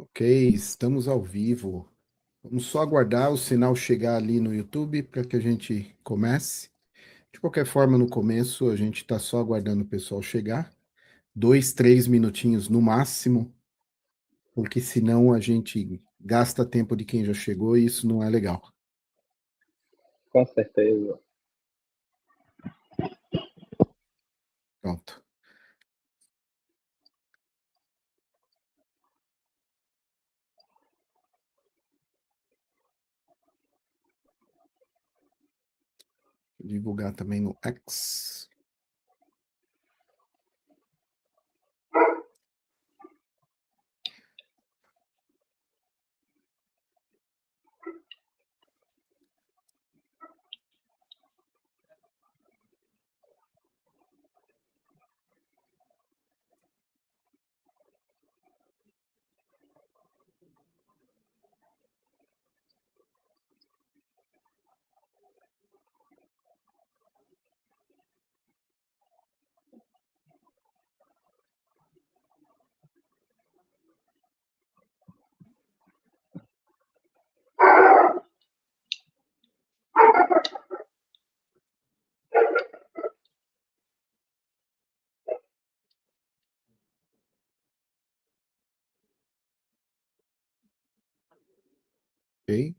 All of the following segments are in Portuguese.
Ok, estamos ao vivo. Vamos só aguardar o sinal chegar ali no YouTube para que a gente comece. De qualquer forma, no começo, a gente está só aguardando o pessoal chegar. 2, 3 minutinhos no máximo, porque senão a gente gasta tempo de quem já chegou e isso não é legal. Com certeza. Pronto. Vou divulgar também no X. Ok?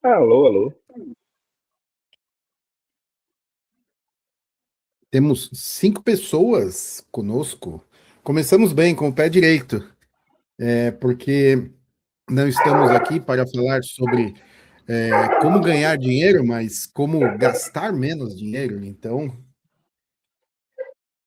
Alô, alô. Temos 5 pessoas conosco. Começamos bem, com o pé direito, porque não estamos aqui para falar sobre como ganhar dinheiro, mas como gastar menos dinheiro. Então,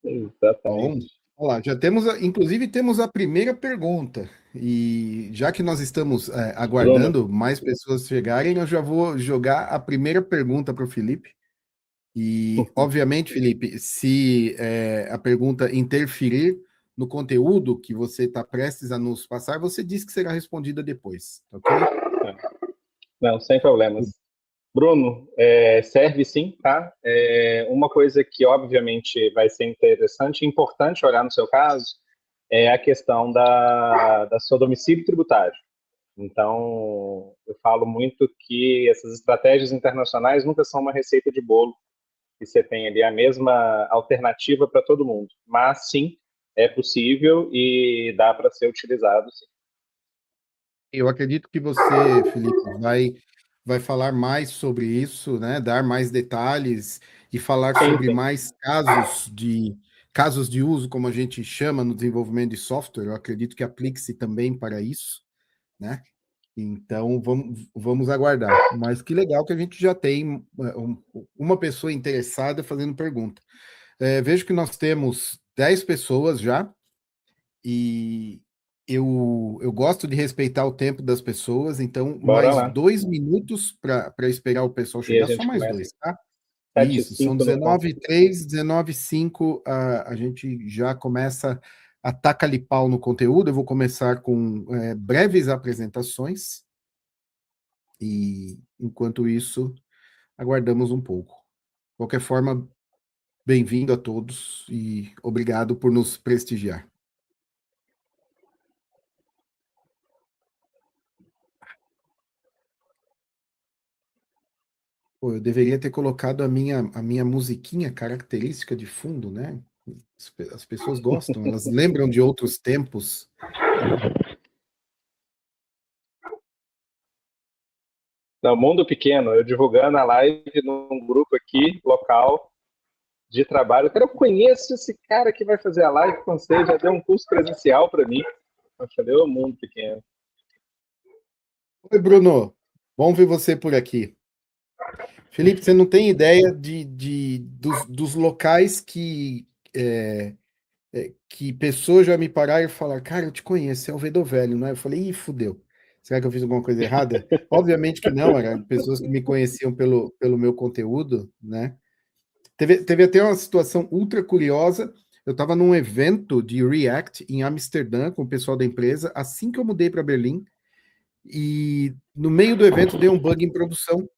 bom, Exatamente. olha lá, já temos, inclusive temos a primeira pergunta. E já que nós estamos Bruno, aguardando mais pessoas chegarem, eu já vou jogar a primeira pergunta para o Felipe. E, obviamente, Felipe, se a pergunta interferir no conteúdo que você está prestes a nos passar, você diz que será respondida depois, ok? não, sem problemas. Bruno, serve sim, tá? Uma coisa que obviamente vai ser interessante e importante olhar no seu caso é a questão da seu domicílio tributário. Então, eu falo muito que essas estratégias internacionais nunca são uma receita de bolo, que você tem ali a mesma alternativa para todo mundo. Mas sim, é possível e dá para ser utilizado, sim. Eu acredito que você, Felipe, vai falar mais sobre isso, né? Dar mais detalhes e falar Sim, sobre sim. mais casos de uso, como a gente chama no desenvolvimento de software. Eu acredito que aplique-se também para isso, né? Então vamos aguardar. Mas que legal que a gente já tem uma pessoa interessada fazendo pergunta. Vejo que nós temos 10 pessoas já. E eu gosto de respeitar o tempo das pessoas, então Bora mais lá. 2 minutos para esperar o pessoal E a chegar, só gente mais começa dois, tá? Isso, são 7:05 no ponto. 19h03, 19h05, a gente já começa a tacar ali pau no conteúdo. Eu vou começar com breves apresentações e, enquanto isso, aguardamos um pouco. De qualquer forma, bem-vindo a todos e obrigado por nos prestigiar. Pô, eu deveria ter colocado a minha musiquinha característica de fundo, né? As pessoas gostam, elas lembram de outros tempos. Não, mundo pequeno, eu divulgando a live num grupo aqui, local, de trabalho. Cara, eu conheço esse cara que vai fazer a live com você, já deu um curso presencial para mim. Eu falei, ô mundo pequeno. Oi, Bruno. Bom ver você por aqui. Felipe, você não tem ideia dos locais que pessoas já me pararam e falaram, cara, eu te conheço, é o Vedovelho, não é? Eu falei, ih, fudeu. Será que eu fiz alguma coisa errada? Obviamente que não, eram pessoas que me conheciam pelo meu conteúdo, né? Teve até uma situação ultra curiosa. Eu estava num evento de React em Amsterdã com o pessoal da empresa, assim que eu mudei para Berlim, e no meio do evento deu um bug em produção.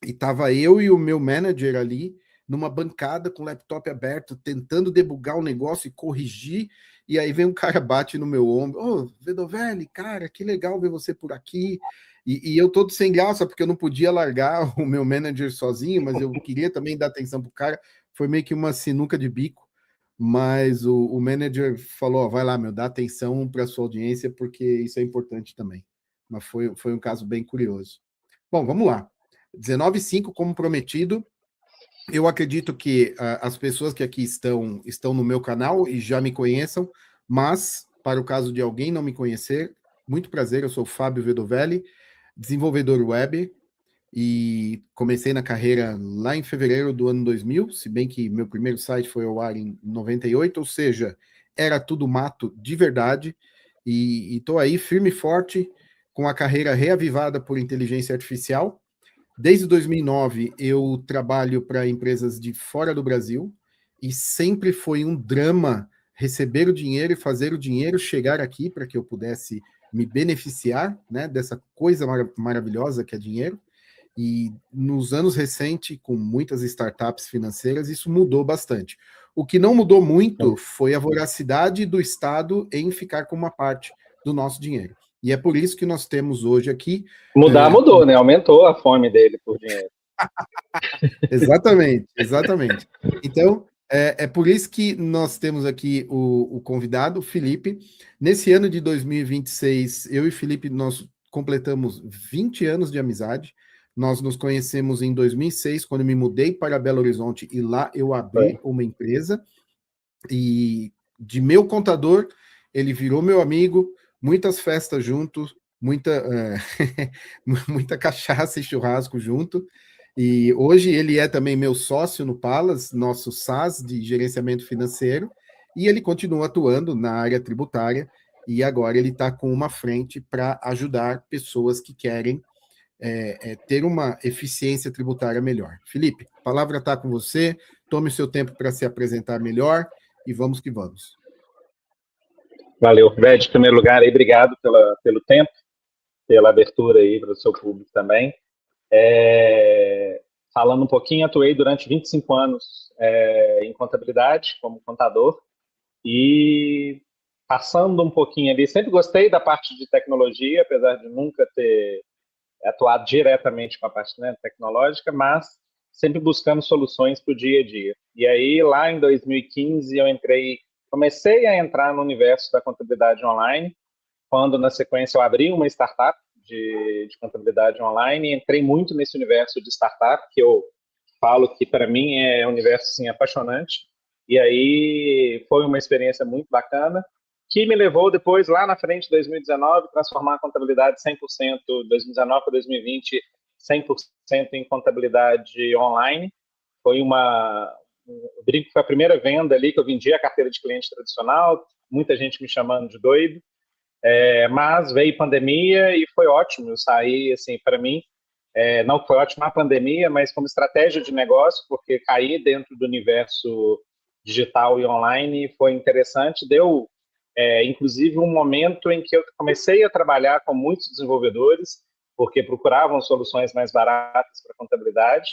E estava eu e o meu manager ali. numa bancada com o laptop aberto, tentando debugar o negócio e corrigir, e aí vem um cara, bate no meu ombro, ô, Vedovelli, cara, que legal ver você por aqui, e eu todo sem graça, porque eu não podia largar o meu manager sozinho, mas eu queria também dar atenção pro cara, foi meio que uma sinuca de bico, mas o manager falou, ó, vai lá, meu, dá atenção para sua audiência, porque isso é importante também. Mas foi um caso bem curioso. Bom, vamos lá. 19,5 como prometido. Eu acredito que as pessoas que aqui estão no meu canal e já me conheçam, mas para o caso de alguém não me conhecer, muito prazer, eu sou o Fábio Vedovelli, desenvolvedor web, e comecei na carreira lá em fevereiro do ano 2000, se bem que meu primeiro site foi ao ar em 98, ou seja, era tudo mato de verdade, e estou aí firme e forte, com a carreira reavivada por inteligência artificial. Desde 2009, eu trabalho para empresas de fora do Brasil, e sempre foi um drama receber o dinheiro e fazer o dinheiro chegar aqui para que eu pudesse me beneficiar, né, dessa coisa maravilhosa que é dinheiro. E nos anos recentes, com muitas startups financeiras, isso mudou bastante. O que não mudou muito foi a voracidade do Estado em ficar com uma parte do nosso dinheiro. E é por isso que nós temos hoje aqui... Mudou, né? Aumentou a fome dele por dinheiro. Exatamente, exatamente. Então, é por isso que nós temos aqui o convidado, o Felipe. Nesse ano de 2026, eu e Felipe, nós completamos 20 anos de amizade. Nós nos conhecemos em 2006, quando eu me mudei para Belo Horizonte, e lá eu abri uma empresa. E de meu contador, ele virou meu amigo, muitas festas juntos, muita cachaça e churrasco junto. E hoje ele é também meu sócio no Palas, nosso SaaS de gerenciamento financeiro, e ele continua atuando na área tributária, e agora ele está com uma frente para ajudar pessoas que querem ter uma eficiência tributária melhor. Felipe, a palavra está com você, tome o seu tempo para se apresentar melhor, e vamos que vamos. Valeu, Fred. Em primeiro lugar, aí, obrigado pelo tempo, pela abertura aí para o seu público também. Falando um pouquinho, atuei durante 25 anos em contabilidade, como contador, e passando um pouquinho ali, sempre gostei da parte de tecnologia, apesar de nunca ter atuado diretamente com a parte, né, tecnológica, mas sempre buscando soluções para o dia a dia. E aí, lá em 2015, comecei a entrar no universo da contabilidade online, quando, na sequência, eu abri uma startup de contabilidade online, e entrei muito nesse universo de startup, que eu falo que, para mim, é um universo assim, apaixonante. E aí foi uma experiência muito bacana, que me levou depois, lá na frente, em 2019, transformar a contabilidade 100%, 2019 para 2020, 100% em contabilidade online. Foi eu brinco que foi a primeira venda ali que eu vendi a carteira de cliente tradicional, muita gente me chamando de doido, mas veio pandemia e foi ótimo. Eu saí, assim, para mim, não foi ótima a pandemia, mas como estratégia de negócio, porque cair dentro do universo digital e online foi interessante. Deu, inclusive, um momento em que eu comecei a trabalhar com muitos desenvolvedores, porque procuravam soluções mais baratas para contabilidade.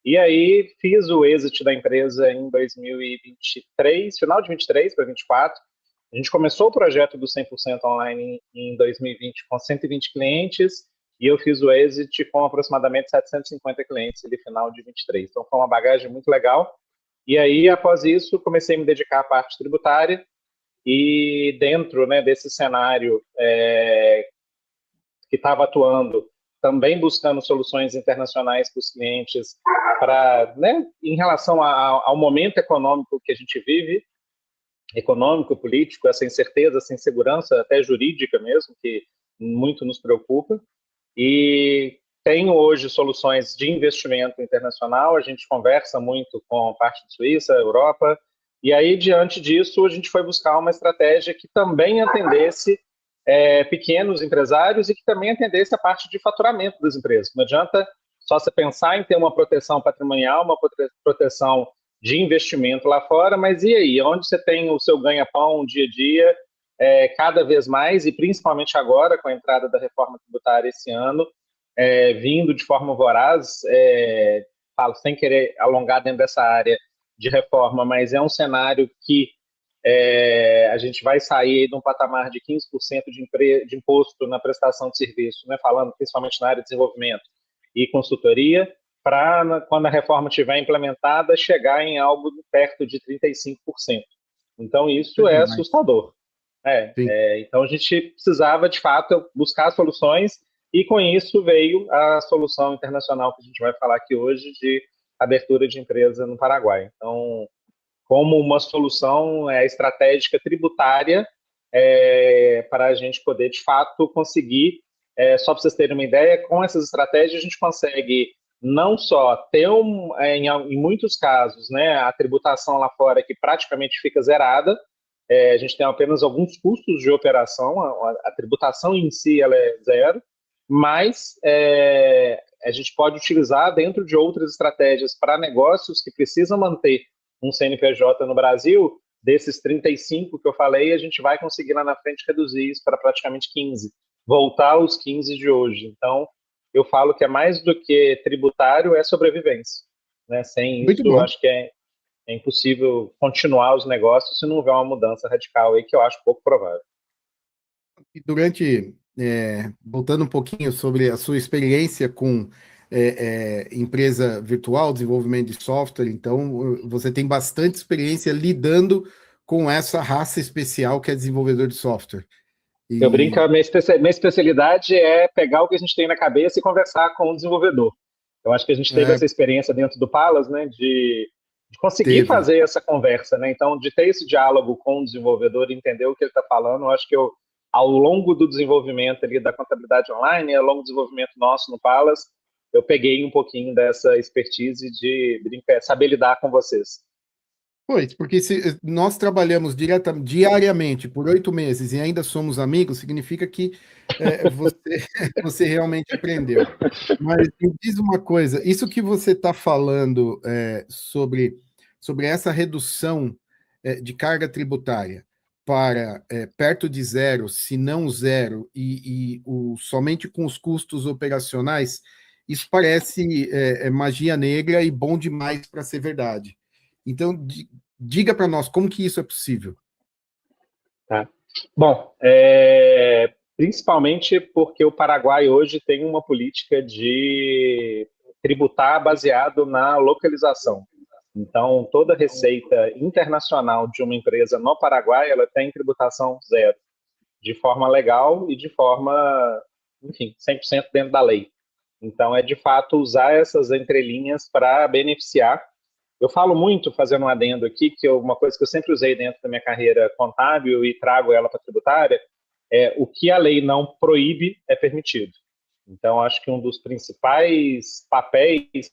E aí fiz o exit da empresa em 2023, final de 23 para 24. A gente começou o projeto do 100% online em 2020 com 120 clientes, e eu fiz o exit com aproximadamente 750 clientes no final de 23. Então, foi uma bagagem muito legal. E aí, após isso, comecei a me dedicar à parte tributária, e dentro, né, desse cenário que estava atuando, também buscando soluções internacionais para os clientes, né, em relação ao momento econômico que a gente vive, econômico, político, essa incerteza, essa insegurança, até jurídica mesmo, que muito nos preocupa. E tenho hoje soluções de investimento internacional, a gente conversa muito com a parte de Suíça, Europa, e aí, diante disso, a gente foi buscar uma estratégia que também atendesse pequenos empresários e que também atendesse a parte de faturamento das empresas. Não adianta só você pensar em ter uma proteção patrimonial, uma proteção de investimento lá fora, mas e aí? Onde você tem o seu ganha-pão dia a dia, cada vez mais, e principalmente agora, com a entrada da reforma tributária esse ano, vindo de forma voraz, falo sem querer alongar dentro dessa área de reforma, mas é um cenário que a gente vai sair de um patamar de 15% de imposto na prestação de serviço, né, falando principalmente na área de desenvolvimento e consultoria, para, quando a reforma estiver implementada, chegar em algo perto de 35%. Então, isso é assustador. Então, a gente precisava, de fato, buscar soluções, e com isso veio a solução internacional que a gente vai falar aqui hoje de abertura de empresa no Paraguai. Então, como uma solução estratégica tributária para a gente poder, de fato, conseguir, só para vocês terem uma ideia, com essas estratégias a gente consegue não só ter, em muitos casos, né, a tributação lá fora que praticamente fica zerada, a gente tem apenas alguns custos de operação, a tributação em si ela é zero, mas a gente pode utilizar dentro de outras estratégias para negócios que precisam manter um CNPJ no Brasil. Desses 35 que eu falei, a gente vai conseguir lá na frente reduzir isso para praticamente 15, voltar aos 15 de hoje. Então, eu falo que é mais do que tributário, é sobrevivência. Né? Sem isso, eu acho que é impossível continuar os negócios se não houver uma mudança radical aí, que eu acho pouco provável. E voltando um pouquinho sobre a sua experiência com empresa virtual, desenvolvimento de software, então você tem bastante experiência lidando com essa raça especial que é desenvolvedor de software. Eu brinco, minha especialidade é pegar o que a gente tem na cabeça e conversar com o desenvolvedor. Eu acho que a gente teve essa experiência dentro do Palas, né, de conseguir fazer essa conversa, né? Então, de ter esse diálogo com o desenvolvedor e entender o que ele está falando, eu acho que ao longo do desenvolvimento ali da contabilidade online, ao longo do desenvolvimento nosso no Palas, eu peguei um pouquinho dessa expertise de saber lidar com vocês. Pois, porque se nós trabalhamos diariamente por 8 meses e ainda somos amigos, significa que você realmente aprendeu. Mas me diz uma coisa, isso que você está falando sobre essa redução de carga tributária para perto de zero, se não zero, e somente com os custos operacionais, isso parece magia negra e bom demais para ser verdade. Então, diga para nós como que isso é possível. Tá. Bom, principalmente porque o Paraguai hoje tem uma política de tributar baseado na localização. Então, toda receita internacional de uma empresa no Paraguai, ela tem tributação zero, de forma legal e de forma, enfim, 100% dentro da lei. Então, é de fato usar essas entrelinhas para beneficiar. Eu falo muito, fazendo um adendo aqui, que uma coisa que eu sempre usei dentro da minha carreira contábil e trago ela para a tributária, o que a lei não proíbe é permitido. Então, acho que um dos principais papéis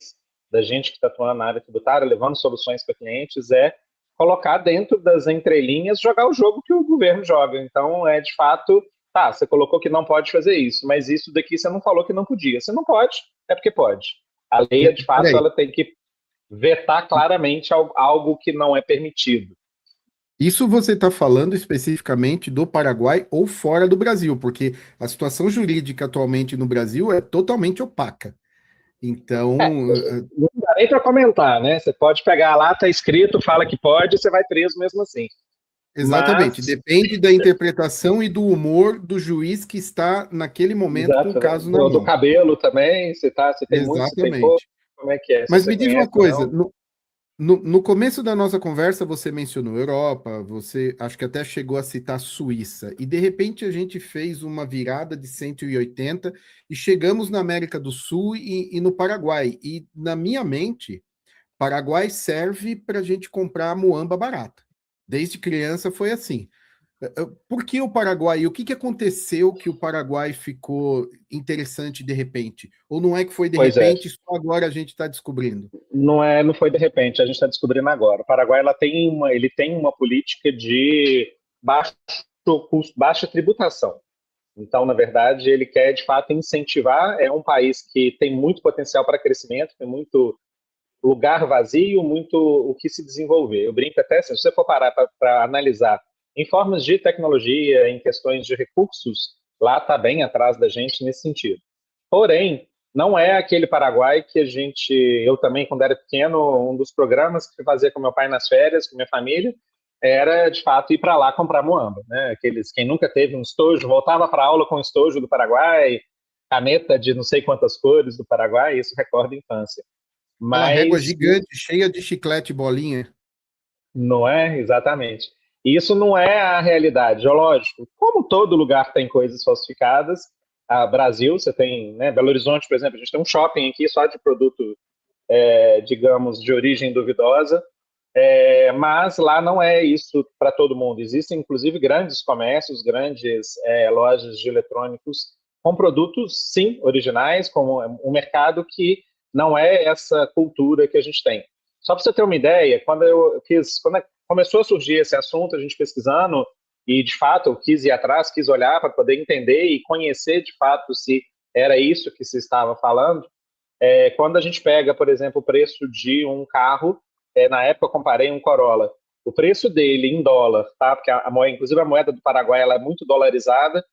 da gente que está atuando na área tributária, levando soluções para clientes, é colocar dentro das entrelinhas, jogar o jogo que o governo joga. Então, de fato, você colocou que não pode fazer isso, mas isso daqui você não falou que não podia. Se não pode, é porque pode. A lei, de fato, ela tem que vetar claramente algo que não é permitido. Isso você está falando especificamente do Paraguai ou fora do Brasil, porque a situação jurídica atualmente no Brasil é totalmente opaca. Então. Não dá nem para comentar, né? Você pode pegar lá, está escrito, fala que pode, você vai preso mesmo assim. Exatamente, depende da interpretação e do humor do juiz que está naquele momento com o caso na mão. Do cabelo também, você tem muito, você tem pouco, como é que é? Mas me diz uma coisa, no começo da nossa conversa você mencionou Europa, você acho que até chegou a citar Suíça, e de repente a gente fez uma virada de 180 e chegamos na América do Sul e no Paraguai, e na minha mente, Paraguai serve para a gente comprar muamba barata. Desde criança foi assim. Por que o Paraguai? O que aconteceu que o Paraguai ficou interessante de repente? Ou não é que foi de repente, só agora a gente está descobrindo? Não foi de repente, a gente está descobrindo agora. O Paraguai ele tem uma política de baixa tributação. Então, na verdade, ele quer, de fato, incentivar. É um país que tem muito potencial para crescimento, tem muito lugar vazio, muito o que se desenvolver. Eu brinco até, se você for parar para analisar em formas de tecnologia, em questões de recursos, lá está bem atrás da gente nesse sentido. Porém, não é aquele Paraguai que eu também, quando era pequeno, um dos programas que eu fazia com meu pai nas férias, com minha família, era, de fato, ir para lá comprar muamba, né? Quem nunca teve um estojo, voltava para a aula com estojo do Paraguai, caneta de não sei quantas cores do Paraguai, isso recorda a infância. Aquela régua Mas gigante, cheia de chiclete e bolinha. não é exatamente. Isso não é a realidade. Lógico, como todo lugar tem coisas falsificadas, a Brasil, você tem, né, Belo Horizonte, por exemplo, a gente tem um shopping aqui só de produto, digamos, de origem duvidosa, mas lá não é isso para todo mundo. Existem, inclusive, grandes comércios, grandes lojas de eletrônicos com produtos, sim, originais, como um mercado que não é essa cultura que a gente tem. Só para você ter uma ideia, quando começou a surgir esse assunto, a gente pesquisando, e de fato eu quis ir atrás, quis olhar para poder entender e conhecer de fato se era isso que se estava falando, quando a gente pega, por exemplo, o preço de um carro, na época eu comparei um Corolla, o preço dele em dólar, tá? Porque inclusive a moeda do Paraguai ela é muito dolarizada,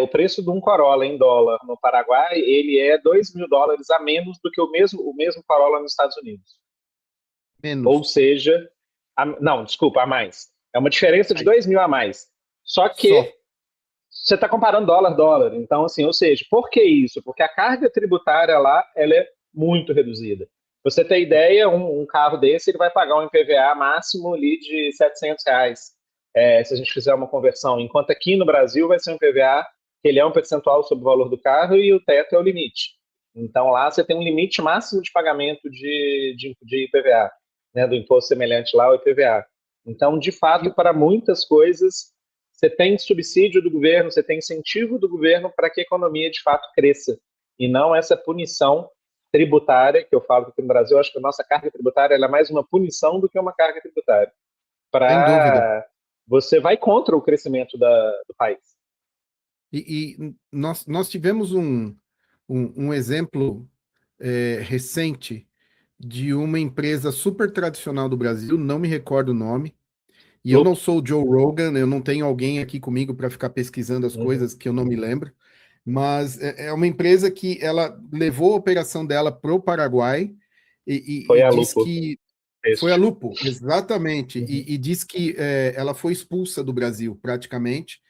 o preço de um Corolla em dólar no Paraguai, ele é US$ 2.000 a menos do que o mesmo Corolla nos Estados Unidos. Ou Menos. seja, não, desculpa, a mais. É uma diferença de 2.000 a mais. Só que Só. você está comparando dólar. Então, assim, ou seja, por que isso? Porque a carga tributária lá ela é muito reduzida. Pra você ter ideia, um carro desse ele vai pagar um IPVA máximo ali de R$ 700, se a gente fizer uma conversão. Enquanto aqui no Brasil vai ser um IPVA que ele é um percentual sobre o valor do carro e o teto é o limite. Então lá você tem um limite máximo de pagamento de IPVA, né, do imposto semelhante lá ao IPVA. Então, de fato, para muitas coisas você tem subsídio do governo, você tem incentivo do governo para que a economia de fato cresça, e não essa punição tributária, que eu falo que aqui no Brasil, eu acho que a nossa carga tributária ela é mais uma punição do que uma carga tributária. Sem dúvida. Você vai contra o crescimento do país. Nós tivemos um exemplo recente de uma empresa super tradicional do Brasil, não me recordo o nome, e eu não Lupo. sou o Joe Rogan, eu não tenho alguém aqui comigo para ficar pesquisando as Uhum. coisas que eu não me lembro, mas é uma empresa que ela levou a operação dela para o Paraguai Foi e a diz Lupo. que foi a Este. Lupo, exatamente, Uhum. e diz que ela foi expulsa do Brasil praticamente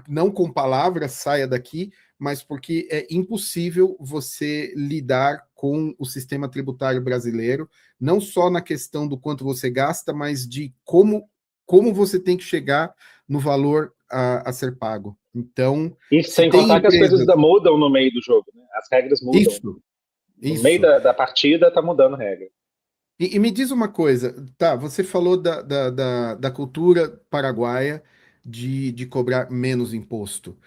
não com palavras, saia daqui, mas porque é impossível você lidar com o sistema tributário brasileiro, não só na questão do quanto você gasta, mas de como você tem que chegar no valor a ser pago. Então, E se sem tem contar que as coisas empresas. mudam no meio do jogo, né? As regras mudam. Isso, No meio isso. da partida está mudando a regra. E me diz uma coisa, tá? Você falou da cultura paraguaia de cobrar menos imposto.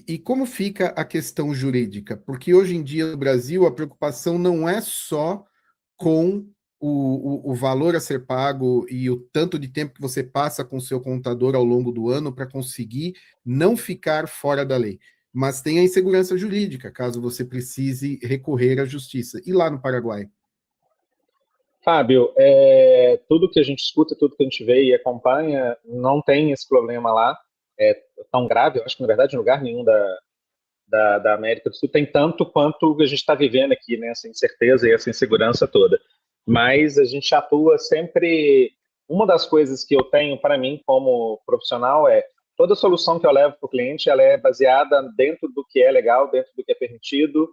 E como fica a questão jurídica? Porque hoje em dia no Brasil a preocupação não é só com o valor a ser pago e o tanto de tempo que você passa com o seu contador ao longo do ano para conseguir não ficar fora da lei. Mas tem a insegurança jurídica, caso você precise recorrer à justiça. E lá no Paraguai? Fábio, tudo que a gente escuta, tudo que a gente vê e acompanha, não tem esse problema lá tão grave. Eu acho que, na verdade, em lugar nenhum da América do Sul tem tanto quanto a gente está vivendo aqui, né? Essa incerteza e essa insegurança toda. Mas a gente atua sempre. Uma das coisas que eu tenho para mim como profissional é toda solução que eu levo para o cliente, ela é baseada dentro do que é legal, dentro do que é permitido,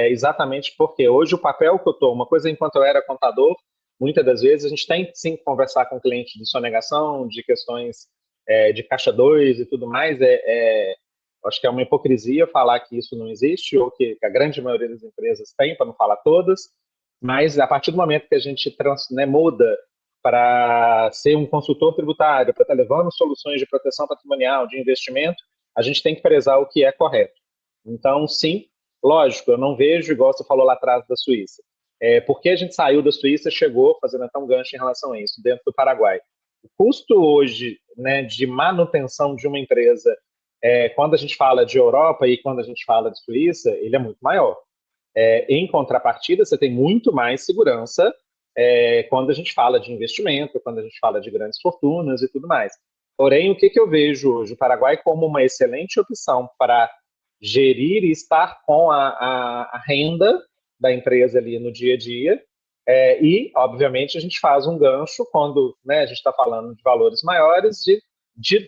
exatamente porque hoje o papel que eu estou, uma coisa enquanto eu era contador, muitas das vezes a gente tem sim que conversar com o cliente de sonegação, de questões de caixa 2 e tudo mais, acho que é uma hipocrisia falar que isso não existe, ou que a grande maioria das empresas tem, para não falar todas, mas a partir do momento que a gente muda para ser um consultor tributário, para estar levando soluções de proteção patrimonial, de investimento, a gente tem que prezar o que é correto. Então, sim, lógico, eu não vejo, igual você falou lá atrás da Suíça. Porque a gente saiu da Suíça, chegou fazendo até um gancho em relação a isso, dentro do Paraguai. O custo hoje, né, de manutenção de uma empresa, quando a gente fala de Europa e quando a gente fala de Suíça, ele é muito maior. Em contrapartida, você tem muito mais segurança quando a gente fala de investimento, quando a gente fala de grandes fortunas e tudo mais. Porém, o que eu vejo hoje? O Paraguai como uma excelente opção para gerir e estar com a renda da empresa ali no dia a dia. E, obviamente, a gente faz um gancho quando, né, a gente está falando de valores maiores,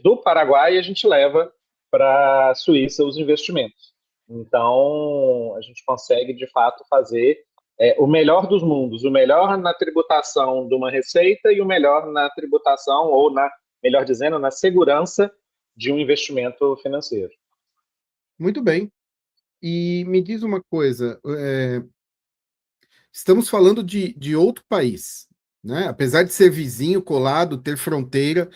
do Paraguai a gente leva para a Suíça os investimentos. Então, a gente consegue, de fato, fazer o melhor dos mundos, o melhor na tributação de uma receita e o melhor na tributação, ou, melhor dizendo, na segurança de um investimento financeiro. Muito bem. E me diz uma coisa, estamos falando de outro país, né? Apesar de ser vizinho, colado, ter fronteira,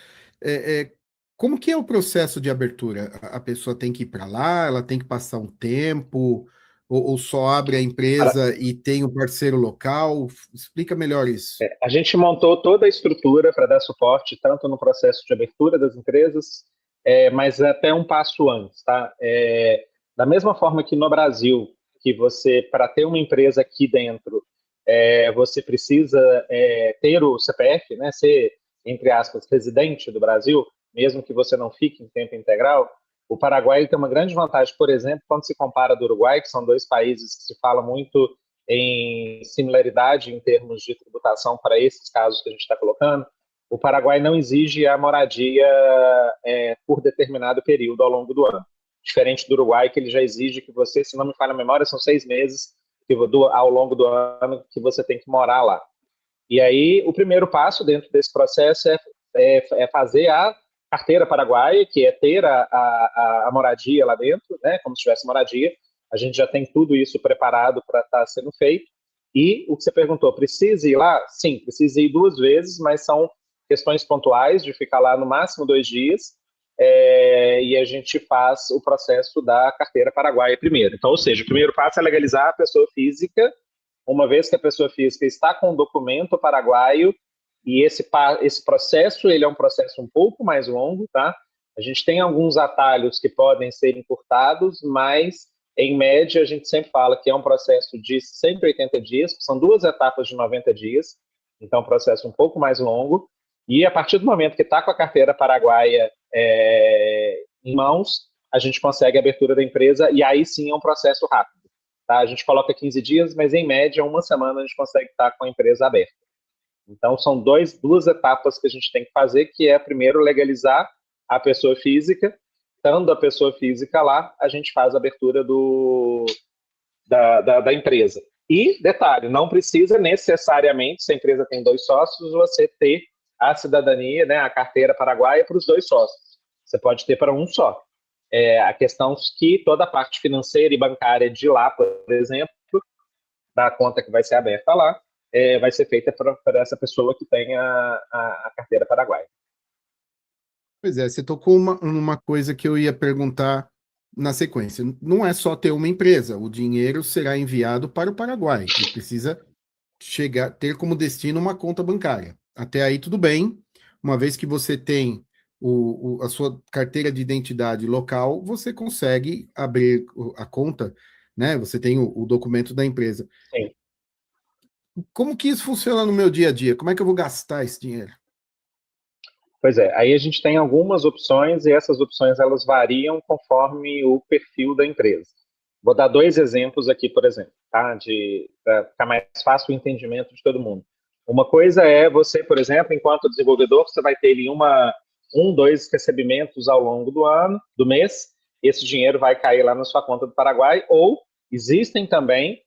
como que é o processo de abertura? A pessoa tem que ir para lá, ela tem que passar um tempo, ou só abre a empresa e tem um parceiro local? Explica melhor isso. A gente montou toda a estrutura para dar suporte, tanto no processo de abertura das empresas, mas até um passo antes, tá? Da mesma forma que no Brasil, que você, para ter uma empresa aqui dentro, você precisa ter o CPF, né, ser, entre aspas, residente do Brasil, mesmo que você não fique em tempo integral. O Paraguai tem uma grande vantagem, por exemplo, quando se compara do Uruguai, que são dois países que se fala muito em similaridade em termos de tributação para esses casos que a gente está colocando. O Paraguai não exige a moradia por determinado período ao longo do ano. Diferente do Uruguai, que ele já exige que você, se não me falha a memória, são 6 meses ao longo do ano que você tem que morar lá. E aí, o primeiro passo dentro desse processo é fazer a carteira paraguaia, que é ter a moradia lá dentro, né, como se tivesse moradia. A gente já tem tudo isso preparado para estar sendo feito. E o que você perguntou, precisa ir lá? Sim, precisa ir 2 vezes, mas são questões pontuais de ficar lá no máximo 2 dias. E a gente faz o processo da carteira paraguaia primeiro. Então, ou seja, o primeiro passo é legalizar a pessoa física. Uma vez que a pessoa física está com o documento paraguaio, e esse processo, ele é um processo um pouco mais longo, tá? A gente tem alguns atalhos que podem ser encurtados, mas, em média, a gente sempre fala que é um processo de 180 dias, são 2 etapas de 90 dias, então é um processo um pouco mais longo, e a partir do momento que está com a carteira paraguaia em mãos, a gente consegue a abertura da empresa, e aí sim é um processo rápido. Tá? A gente coloca 15 dias, mas em média, 1 semana a gente consegue estar com a empresa aberta. Então, são 2 etapas que a gente tem que fazer, que é, primeiro, legalizar a pessoa física. Estando a pessoa física lá, a gente faz a abertura da empresa. E, detalhe, não precisa necessariamente, se a empresa tem 2 sócios, você ter a cidadania, né, a carteira paraguaia para os 2 sócios. Você pode ter para um só. A questão que toda a parte financeira e bancária de lá, por exemplo, da conta que vai ser aberta lá, vai ser feita por essa pessoa que tem a carteira paraguaia. Pois é, você tocou uma coisa que eu ia perguntar na sequência. Não é só ter uma empresa, o dinheiro será enviado para o Paraguai, que precisa ter como destino uma conta bancária. Até aí tudo bem, uma vez que você tem a sua carteira de identidade local, você consegue abrir a conta, né? Você tem o documento da empresa. Sim. Como que isso funciona no meu dia a dia? Como é que eu vou gastar esse dinheiro? Pois é, aí a gente tem algumas opções e essas opções elas variam conforme o perfil da empresa. Vou dar 2 exemplos aqui, por exemplo, tá? Para ficar mais fácil o entendimento de todo mundo. Uma coisa é você, por exemplo, enquanto desenvolvedor, você vai ter ali 2 recebimentos ao longo do ano, do mês, esse dinheiro vai cair lá na sua conta do Paraguai, ou existem também,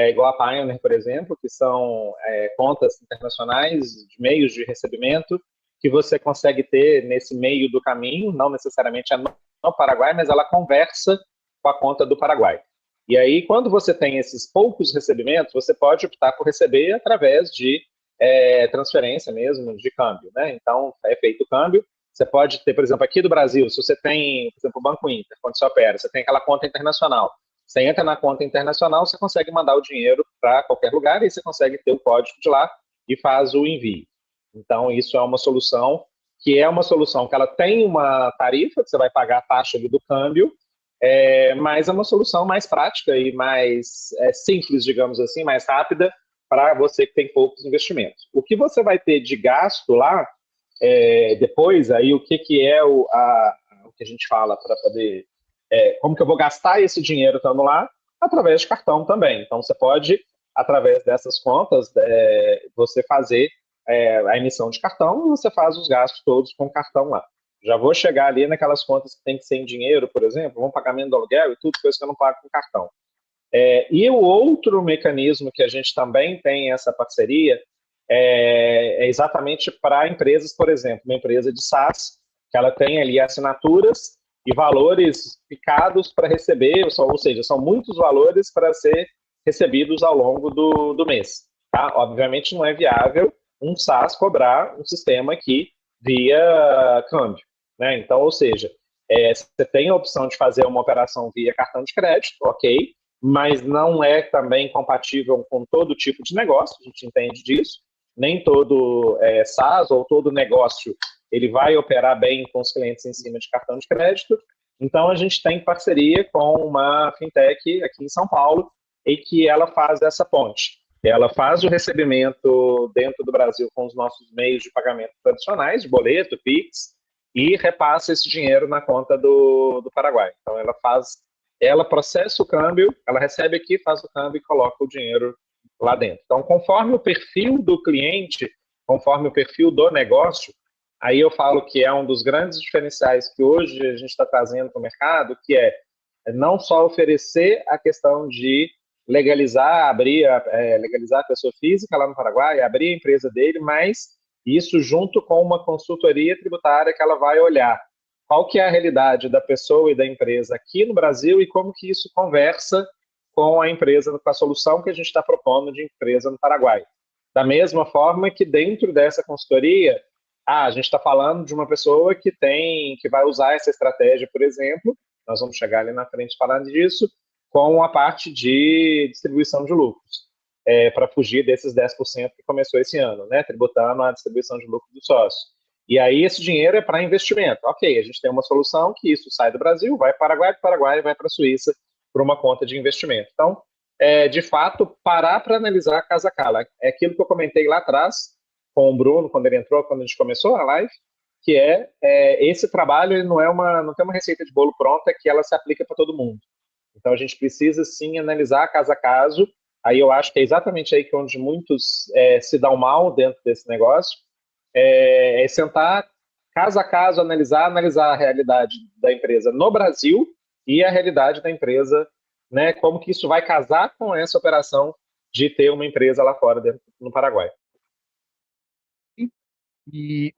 igual a Pioneer, por exemplo, que são contas internacionais de meios de recebimento, que você consegue ter nesse meio do caminho, não necessariamente no Paraguai, mas ela conversa com a conta do Paraguai. E aí, quando você tem esses poucos recebimentos, você pode optar por receber através de transferência mesmo, de câmbio, né? Então, é feito o câmbio. Você pode ter, por exemplo, aqui do Brasil, se você tem, por exemplo, o Banco Inter, quando você opera, você tem aquela conta internacional. Você entra na conta internacional, você consegue mandar o dinheiro para qualquer lugar e você consegue ter o código de lá e faz o envio. Então, isso é uma solução que ela tem uma tarifa, que você vai pagar a taxa do câmbio, mas é uma solução mais prática e mais simples, digamos assim, mais rápida para você que tem poucos investimentos. O que você vai ter de gasto lá, depois, aí o que é o que a gente fala para poder como que eu vou gastar esse dinheiro estando lá? Através de cartão também. Então, você pode, através dessas contas, você fazer a emissão de cartão e você faz os gastos todos com o cartão lá. Já vou chegar ali naquelas contas que tem que ser em dinheiro, por exemplo, um pagamento do aluguel e tudo, coisa que eu não pago com cartão. E o outro mecanismo que a gente também tem essa parceria é exatamente para empresas, por exemplo, uma empresa de SaaS, que ela tem ali assinaturas e valores picados para receber, ou seja, são muitos valores para ser recebidos ao longo do mês. Tá? Obviamente não é viável um SaaS cobrar um sistema aqui via câmbio. Né? Então, ou seja, você tem a opção de fazer uma operação via cartão de crédito, ok, mas não é também compatível com todo tipo de negócio, a gente entende disso. Nem todo SaaS ou todo negócio ele vai operar bem com os clientes em cima de cartão de crédito. Então, a gente tem parceria com uma fintech aqui em São Paulo e que ela faz essa ponte. Ela faz o recebimento dentro do Brasil com os nossos meios de pagamento tradicionais, de boleto, Pix, e repassa esse dinheiro na conta do Paraguai. Então, ela processa o câmbio, ela recebe aqui, faz o câmbio e coloca o dinheiro lá dentro. Então, conforme o perfil do cliente, conforme o perfil do negócio, aí eu falo que é um dos grandes diferenciais que hoje a gente está trazendo para o mercado, que é não só oferecer a questão de legalizar a pessoa física lá no Paraguai, abrir a empresa dele, mas isso junto com uma consultoria tributária que ela vai olhar qual que é a realidade da pessoa e da empresa aqui no Brasil e como que isso conversa com a empresa, com a solução que a gente está propondo de empresa no Paraguai. Da mesma forma que dentro dessa consultoria, a gente está falando de uma pessoa que vai usar essa estratégia, por exemplo, nós vamos chegar ali na frente falando disso, com a parte de distribuição de lucros, para fugir desses 10% que começou esse ano, né, tributando a distribuição de lucro do sócio. E aí esse dinheiro é para investimento. Ok, a gente tem uma solução que isso sai do Brasil, vai para o Paraguai vai para a Suíça por uma conta de investimento. Então, de fato, parar para analisar casa a casa. É aquilo que eu comentei lá atrás com o Bruno, quando ele entrou, quando a gente começou a live, que esse trabalho ele não tem uma receita de bolo pronta que ela se aplica para todo mundo. Então, a gente precisa, sim, analisar caso a caso. Aí eu acho que é exatamente aí que onde muitos se dão mal dentro desse negócio, sentar caso a caso, analisar a realidade da empresa no Brasil e a realidade da empresa, né, como que isso vai casar com essa operação de ter uma empresa lá fora, no Paraguai. E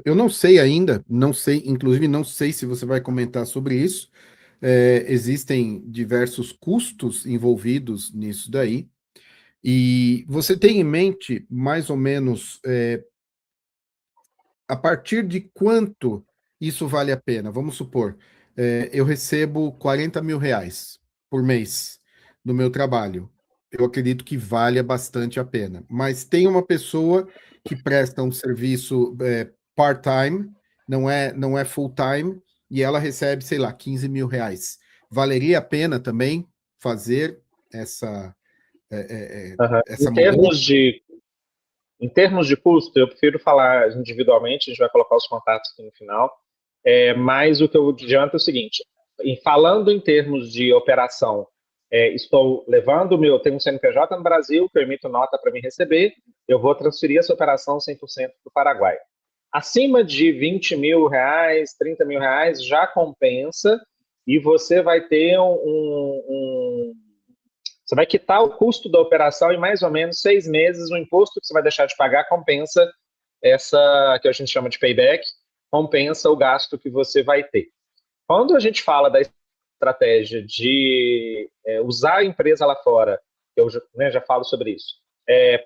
eu não sei ainda, não sei, inclusive não sei se você vai comentar sobre isso. Existem diversos custos envolvidos nisso daí. E você tem em mente, mais ou menos, a partir de quanto isso vale a pena? Vamos supor, eu recebo 40 mil reais por mês do meu trabalho. Eu acredito que valha bastante a pena. Mas tem uma pessoa que presta um serviço part-time, não é full-time, e ela recebe, sei lá, 15 mil reais. Valeria a pena também fazer essa mudança? Em termos de custo, eu prefiro falar individualmente, a gente vai colocar os contatos aqui no final, mas o que eu adianto é o seguinte, falando em termos de operação, estou levando tenho um CNPJ no Brasil, que eu emito nota para me receber, eu vou transferir essa operação 100% para o Paraguai. Acima de 20 mil reais, 30 mil reais, já compensa, e você vai ter você vai quitar o custo da operação em mais ou menos 6 meses, o imposto que você vai deixar de pagar compensa essa, que a gente chama de payback, compensa o gasto que você vai ter. Quando a gente fala da estratégia de usar a empresa lá fora, eu já falo sobre isso,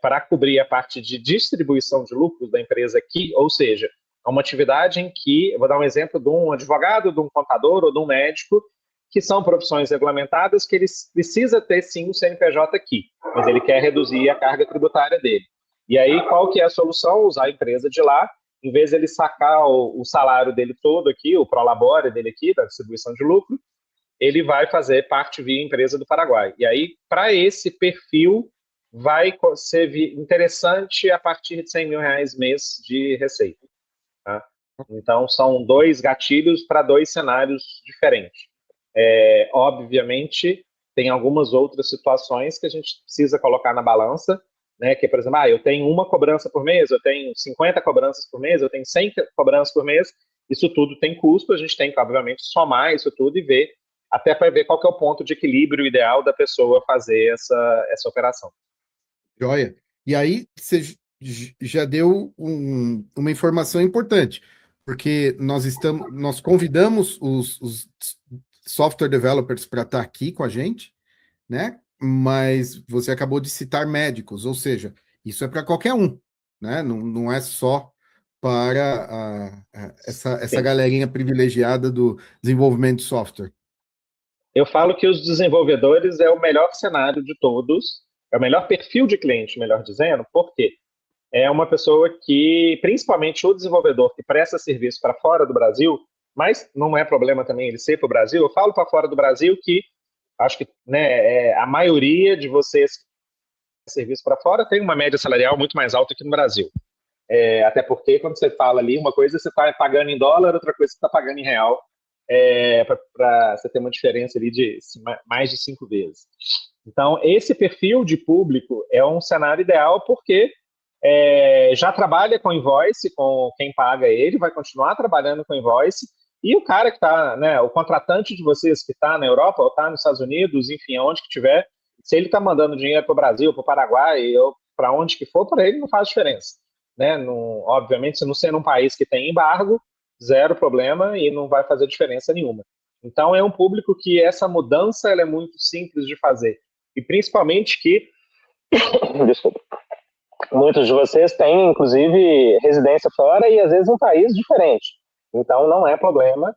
para cobrir a parte de distribuição de lucros da empresa aqui, ou seja, é uma atividade em que, eu vou dar um exemplo de um advogado, de um contador ou de um médico, que são profissões regulamentadas que ele precisa ter, sim, o CNPJ aqui, mas ele quer reduzir a carga tributária dele. E aí, qual que é a solução? Usar a empresa de lá, em vez de ele sacar o salário dele todo aqui, o prolabore dele aqui, da distribuição de lucro, ele vai fazer parte via empresa do Paraguai. E aí, para esse perfil, vai ser interessante a partir de 100 mil reais mês de receita. Tá? Então, são dois gatilhos para dois cenários diferentes. Obviamente, tem algumas outras situações que a gente precisa colocar na balança, né? Que, por exemplo, eu tenho uma cobrança por mês, eu tenho 50 cobranças por mês, eu tenho 100 cobranças por mês, isso tudo tem custo, a gente tem que, obviamente, somar isso tudo e ver, até para ver qual que é o ponto de equilíbrio ideal da pessoa fazer essa operação. Joia. E aí, você já deu uma informação importante, porque nós convidamos os software developers para estar aqui com a gente, né? Mas você acabou de citar médicos, ou seja, isso é para qualquer um, né? Não é só para essa Sim. galerinha privilegiada do desenvolvimento de software. Eu falo que os desenvolvedores é o melhor cenário de todos, é o melhor perfil de cliente, melhor dizendo, porque é uma pessoa que, principalmente o desenvolvedor que presta serviço para fora do Brasil, mas não é problema também ele ser para o Brasil, eu falo para fora do Brasil que acho que, né, a maioria de vocês que prestam serviço para fora tem uma média salarial muito mais alta que no Brasil. Até porque quando você fala ali, uma coisa você está pagando em dólar, outra coisa você está pagando em real, para você ter uma diferença ali de mais de 5 vezes. Então, esse perfil de público é um cenário ideal porque já trabalha com invoice, com quem paga ele, vai continuar trabalhando com invoice, e o cara que está, né, o contratante de vocês que está na Europa ou está nos Estados Unidos, enfim, aonde que tiver, se ele está mandando dinheiro para o Brasil, para o Paraguai ou para onde que for, para ele não faz diferença. Né? Não, obviamente, se não sendo um país que tem embargo, zero problema e não vai fazer diferença nenhuma. Então, é um público que essa mudança ela é muito simples de fazer. E principalmente que, desculpa, muitos de vocês têm, inclusive, residência fora e às vezes um país diferente. Então, não é problema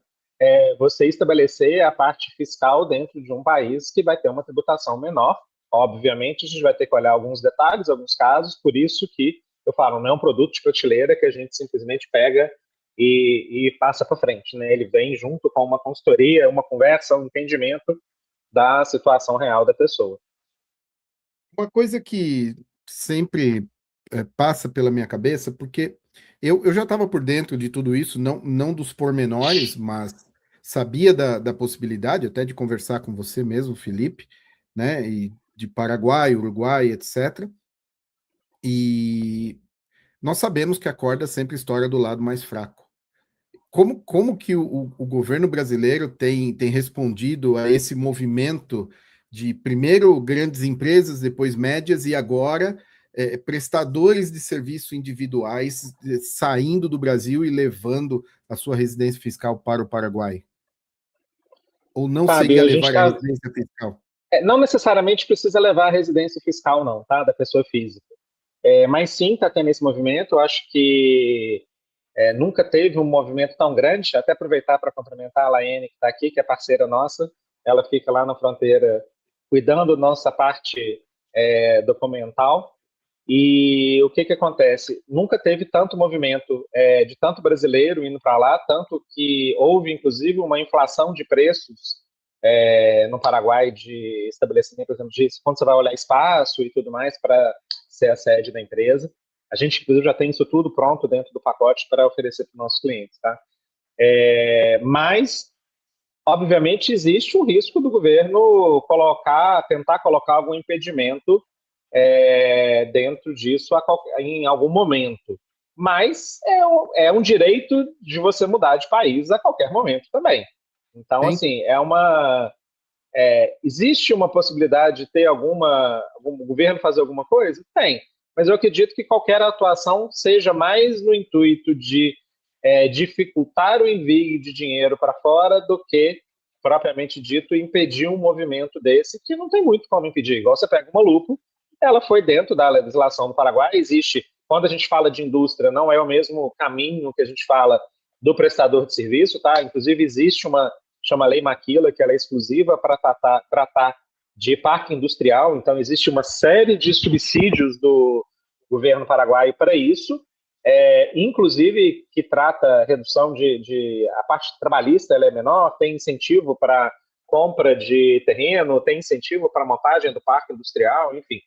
você estabelecer a parte fiscal dentro de um país que vai ter uma tributação menor. Obviamente, a gente vai ter que olhar alguns detalhes, alguns casos, por isso que eu falo, não é um produto de prateleira que a gente simplesmente pega e passa para frente. Né? Ele vem junto com uma consultoria, uma conversa, um entendimento da situação real da pessoa. Uma coisa que sempre passa pela minha cabeça, porque eu já estava por dentro de tudo isso, não dos pormenores, mas sabia da possibilidade até de conversar com você mesmo, Felipe, né? E de Paraguai, Uruguai, etc. E nós sabemos que a corda sempre estoura do lado mais fraco. Como que o governo brasileiro tem respondido a esse movimento de primeiro grandes empresas, depois médias e agora prestadores de serviço individuais saindo do Brasil e levando a sua residência fiscal para o Paraguai? Ou não Fábio, seria a gente levar a está. residência fiscal? Não necessariamente precisa levar a residência fiscal, não, tá? Da pessoa física. Mas sim, está tendo esse movimento. Eu acho que nunca teve um movimento tão grande. Até aproveitar para cumprimentar a Laene, que está aqui, que é parceira nossa. Ela fica lá na fronteira cuidando da nossa parte documental. E o que acontece? Nunca teve tanto movimento de tanto brasileiro indo para lá, tanto que houve, inclusive, uma inflação de preços no Paraguai de estabelecimento, por exemplo, de quando você vai olhar espaço e tudo mais para ser a sede da empresa. A gente, inclusive, já tem isso tudo pronto dentro do pacote para oferecer para os nossos clientes. Tá? Mas, obviamente, existe um risco do governo tentar colocar algum impedimento dentro disso em algum momento. Mas é um direito de você mudar de país a qualquer momento também. Então, Tem? assim, existe uma possibilidade de ter algum governo fazer alguma coisa? Tem. Mas eu acredito que qualquer atuação seja mais no intuito de dificultar o envio de dinheiro para fora do que, propriamente dito, impedir um movimento desse, que não tem muito como impedir. Igual você pega uma lupa, ela foi dentro da legislação do Paraguai, existe, quando a gente fala de indústria, não é o mesmo caminho que a gente fala do prestador de serviço, tá? Inclusive existe chama Lei Maquila, que ela é exclusiva para tratar de parque industrial, então existe uma série de subsídios do governo paraguaio para isso, inclusive que trata redução a parte trabalhista ela é menor, tem incentivo para compra de terreno, tem incentivo para montagem do parque industrial, enfim,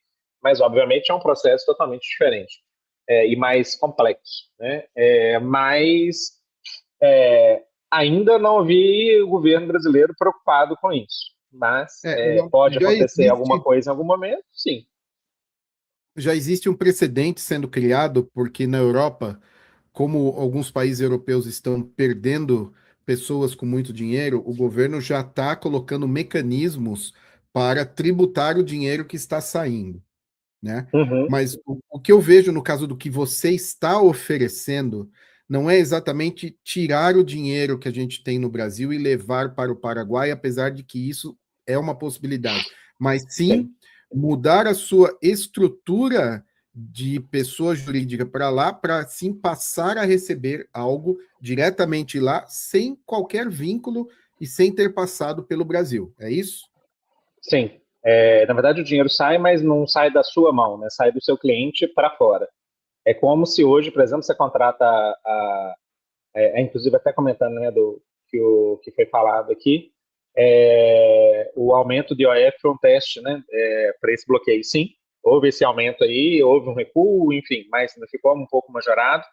mas obviamente é um processo totalmente diferente e mais complexo, né? Mas Ainda não vi o governo brasileiro preocupado com isso, mas pode Já acontecer alguma existe, coisa em algum momento, sim. já existe um precedente sendo criado, porque na Europa, como alguns países europeus estão perdendo pessoas com muito dinheiro, o governo já está colocando mecanismos para tributar o dinheiro que está saindo, né? Uhum, Mas o que eu vejo no caso do que você está oferecendo não é exatamente tirar o dinheiro que a gente tem no Brasil e levar para o Paraguai, apesar de que isso é uma possibilidade, mas sim sim. mudar a sua estrutura de pessoa jurídica para lá, para sim passar a receber algo diretamente lá, sem qualquer vínculo e sem ter passado pelo Brasil. É isso? Sim. Na verdade, o dinheiro sai, mas não sai da sua mão, né? Sai do seu cliente para fora. É como se hoje, por exemplo, você contrata inclusive até comentando, né, o que foi falado aqui, o aumento de IOF foi um teste, né, para esse bloqueio. Sim, houve esse aumento aí, houve um recuo, enfim, mas ainda ficou um pouco majorado.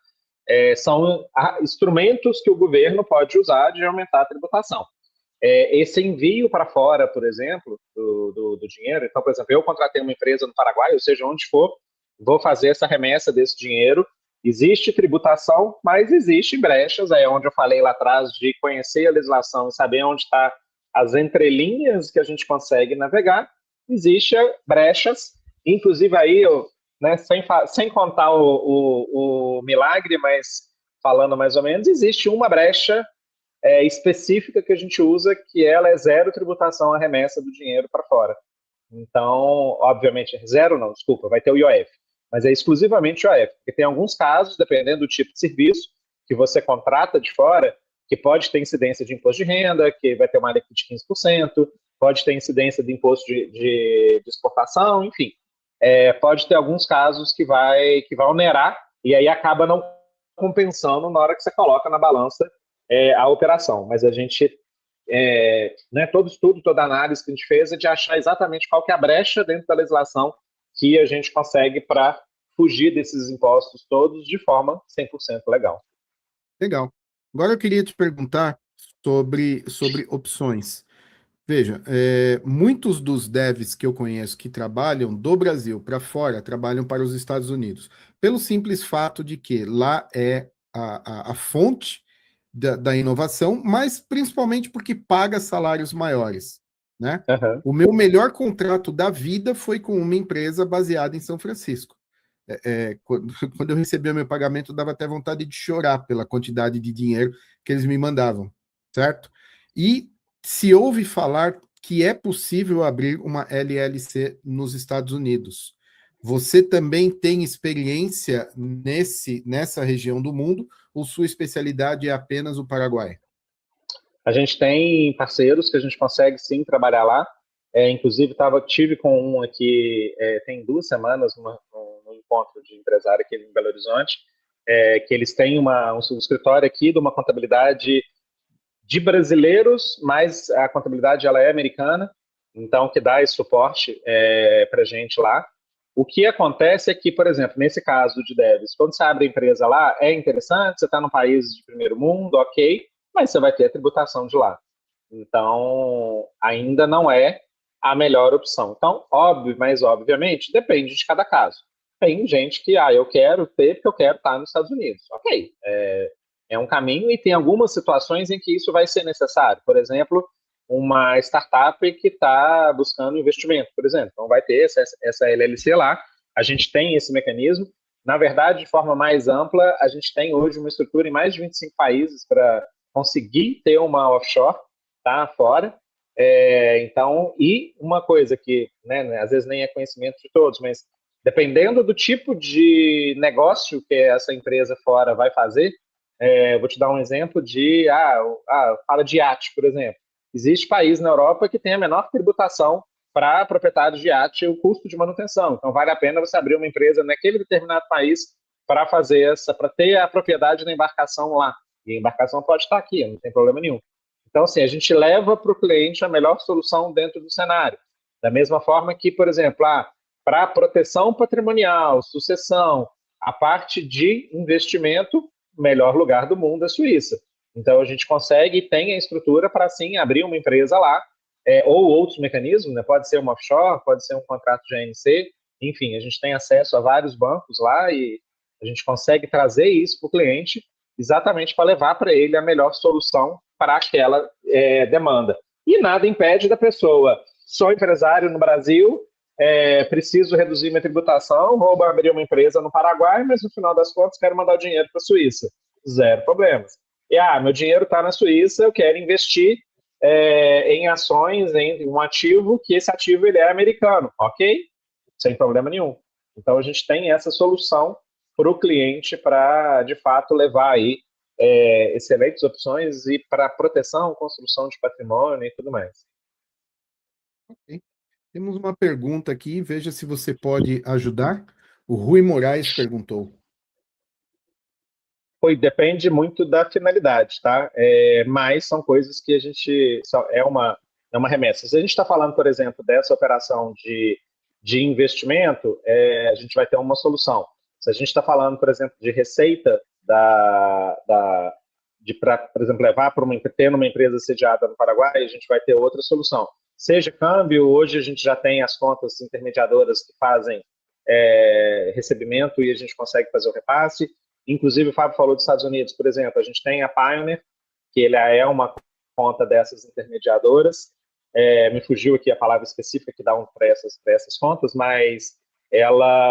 São instrumentos que o governo pode usar de aumentar a tributação. Esse envio para fora, por exemplo, do dinheiro. Então, por exemplo, eu contratei uma empresa no Paraguai, ou seja, onde for, vou fazer essa remessa desse dinheiro. Existe tributação, mas existe brechas, é onde eu falei lá atrás de conhecer a legislação e saber onde está as entrelinhas que a gente consegue navegar. Existem brechas, inclusive aí, né, sem contar o milagre, mas falando mais ou menos, existe uma brecha específica que a gente usa, que ela é zero tributação à remessa do dinheiro para fora. Então, obviamente, zero não, desculpa, vai ter o IOF, mas é exclusivamente o IOF, porque tem alguns casos, dependendo do tipo de serviço que você contrata de fora, que pode ter incidência de imposto de renda, que vai ter uma alíquota de 15%, pode ter incidência de imposto de exportação, enfim. Pode ter alguns casos que vai onerar, e aí acaba não compensando na hora que você coloca na balança a operação. Mas a gente, né, todo estudo, toda análise que a gente fez é de achar exatamente qual que é a brecha dentro da legislação que a gente consegue para fugir desses impostos todos de forma 100% legal. Legal. Agora eu queria te perguntar sobre opções. Veja, muitos dos devs que eu conheço que trabalham do Brasil para fora, trabalham para os Estados Unidos, pelo simples fato de que lá é a fonte da inovação, mas principalmente porque paga salários maiores, né? Uhum. O meu melhor contrato da vida foi com uma empresa baseada em São Francisco. Quando eu recebia meu pagamento, dava até vontade de chorar pela quantidade de dinheiro que eles me mandavam, certo? E se ouve falar que é possível abrir uma LLC nos Estados Unidos. Você também tem experiência nessa região do mundo ou sua especialidade é apenas o Paraguai? A gente tem parceiros que a gente consegue sim trabalhar lá. Inclusive, tive com um aqui, tem 2 semanas, um encontro de empresário aqui em Belo Horizonte, que eles têm um escritório aqui de uma contabilidade de brasileiros, mas a contabilidade ela é americana, então que dá esse suporte para a gente lá. O que acontece é que, por exemplo, nesse caso de devs, quando você abre a empresa lá, é interessante, você está num país de primeiro mundo, ok, mas você vai ter a tributação de lá. Então, ainda não é a melhor opção. Então, óbvio, mas obviamente, depende de cada caso. Tem gente que, eu quero ter porque eu quero estar nos Estados Unidos. Ok, é um caminho e tem algumas situações em que isso vai ser necessário. Por exemplo, uma startup que está buscando investimento, por exemplo. Então, vai ter essa LLC lá. A gente tem esse mecanismo. Na verdade, de forma mais ampla, a gente tem hoje uma estrutura em mais de 25 países para conseguir ter uma offshore, tá, fora. Então, e uma coisa que, né, às vezes nem é conhecimento de todos, mas dependendo do tipo de negócio que essa empresa fora vai fazer, vou te dar um exemplo fala de iate, por exemplo. Existe país na Europa que tem a menor tributação para proprietários de iate o custo de manutenção. Então, vale a pena você abrir uma empresa naquele determinado país para para ter a propriedade da embarcação lá. E a embarcação pode estar aqui, não tem problema nenhum. Então, assim, a gente leva para o cliente a melhor solução dentro do cenário. Da mesma forma que, por exemplo, para proteção patrimonial, sucessão, a parte de investimento, o melhor lugar do mundo é a Suíça. Então, a gente consegue e tem a estrutura para, sim, abrir uma empresa lá, ou outros mecanismos, né? Pode ser uma offshore, pode ser um contrato de ANC, enfim, a gente tem acesso a vários bancos lá e a gente consegue trazer isso para o cliente exatamente para levar para ele a melhor solução para aquela demanda. E nada impede da pessoa, sou empresário no Brasil, preciso reduzir minha tributação, vou abrir uma empresa no Paraguai, mas no final das contas quero mandar o dinheiro para a Suíça. Zero problemas. E, meu dinheiro está na Suíça, eu quero investir em ações, em um ativo, que esse ativo ele é americano, ok? Sem problema nenhum. Então, a gente tem essa solução para o cliente para, de fato, levar aí excelentes opções e para proteção, construção de patrimônio e tudo mais. Ok. Temos uma pergunta aqui, veja se você pode ajudar. O Rui Moraes perguntou. Depende muito da finalidade, tá? Mas são coisas que a gente... É uma remessa. Se a gente está falando, por exemplo, dessa operação de investimento, a gente vai ter uma solução. Se a gente está falando, por exemplo, de receita para, por exemplo, levar para ter uma empresa sediada no Paraguai, a gente vai ter outra solução. Seja câmbio, hoje a gente já tem as contas intermediadoras que fazem recebimento e a gente consegue fazer o repasse. Inclusive, o Fábio falou dos Estados Unidos, por exemplo, a gente tem a Pioneer, que ele é uma conta dessas intermediadoras. Me fugiu aqui a palavra específica que dá para essas contas, mas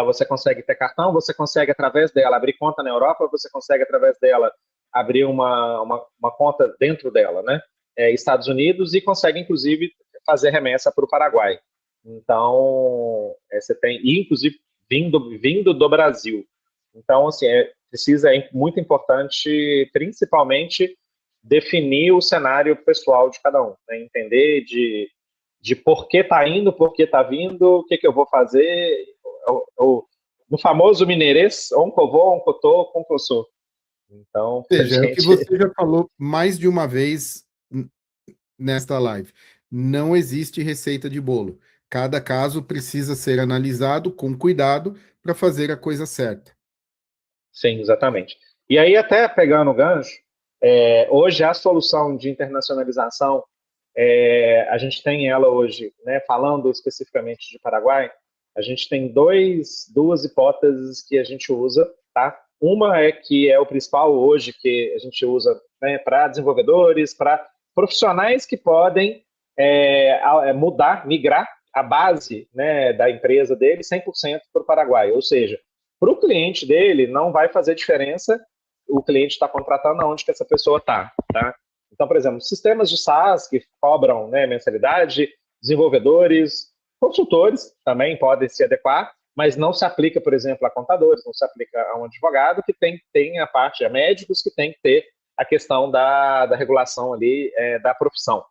você consegue ter cartão, você consegue, através dela, abrir conta na Europa, você consegue, através dela, abrir uma conta dentro dela, né? Estados Unidos, e consegue, inclusive, fazer remessa para o Paraguai. Então, você tem, inclusive, vindo do Brasil. Então, assim, é muito importante, principalmente, definir o cenário pessoal de cada um, né? Entender de por que está indo, por que está vindo, o que eu vou fazer, no famoso mineirês, onde eu vou, onde eu estou, como eu sou. Então, Ou seja, é o que você já falou mais de uma vez nesta live. Não existe receita de bolo. Cada caso precisa ser analisado com cuidado para fazer a coisa certa. Sim, exatamente. E aí, até pegando o gancho, hoje a solução de internacionalização, a gente tem ela hoje, né, falando especificamente de Paraguai, a gente tem duas hipóteses que a gente usa, tá? Uma que é o principal hoje que a gente usa, né, para desenvolvedores, para profissionais que podem migrar a base, né, da empresa dele 100% para o Paraguai. Ou seja, para o cliente dele não vai fazer diferença o cliente está contratando aonde que essa pessoa está, tá? Então, por exemplo, sistemas de SaaS que cobram, né, mensalidade, desenvolvedores, consultores também podem se adequar, mas não se aplica, por exemplo, a contadores, não se aplica a um advogado, que tem a parte de médicos, que tem que ter a questão da regulação ali da profissão.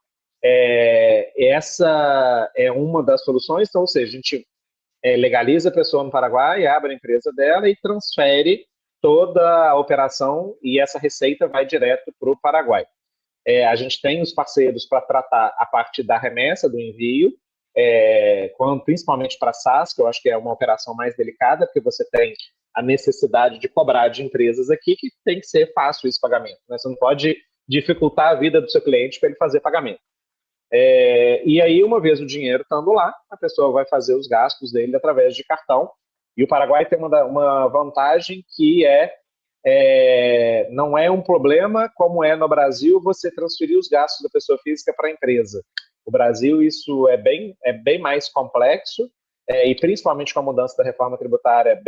Essa é uma das soluções, então, ou seja, a gente legaliza a pessoa no Paraguai, abre a empresa dela e transfere toda a operação e essa receita vai direto para o Paraguai. A gente tem os parceiros para tratar a parte da remessa, do envio, principalmente para SaaS, que eu acho que é uma operação mais delicada, porque você tem a necessidade de cobrar de empresas aqui que tem que ser fácil esse pagamento, né? Você não pode dificultar a vida do seu cliente para ele fazer pagamento. E aí, uma vez o dinheiro estando lá, a pessoa vai fazer os gastos dele através de cartão. E o Paraguai tem uma vantagem que não é um problema, como é no Brasil, você transferir os gastos da pessoa física para a empresa. No Brasil, isso é bem mais complexo, e principalmente com a mudança da reforma tributária,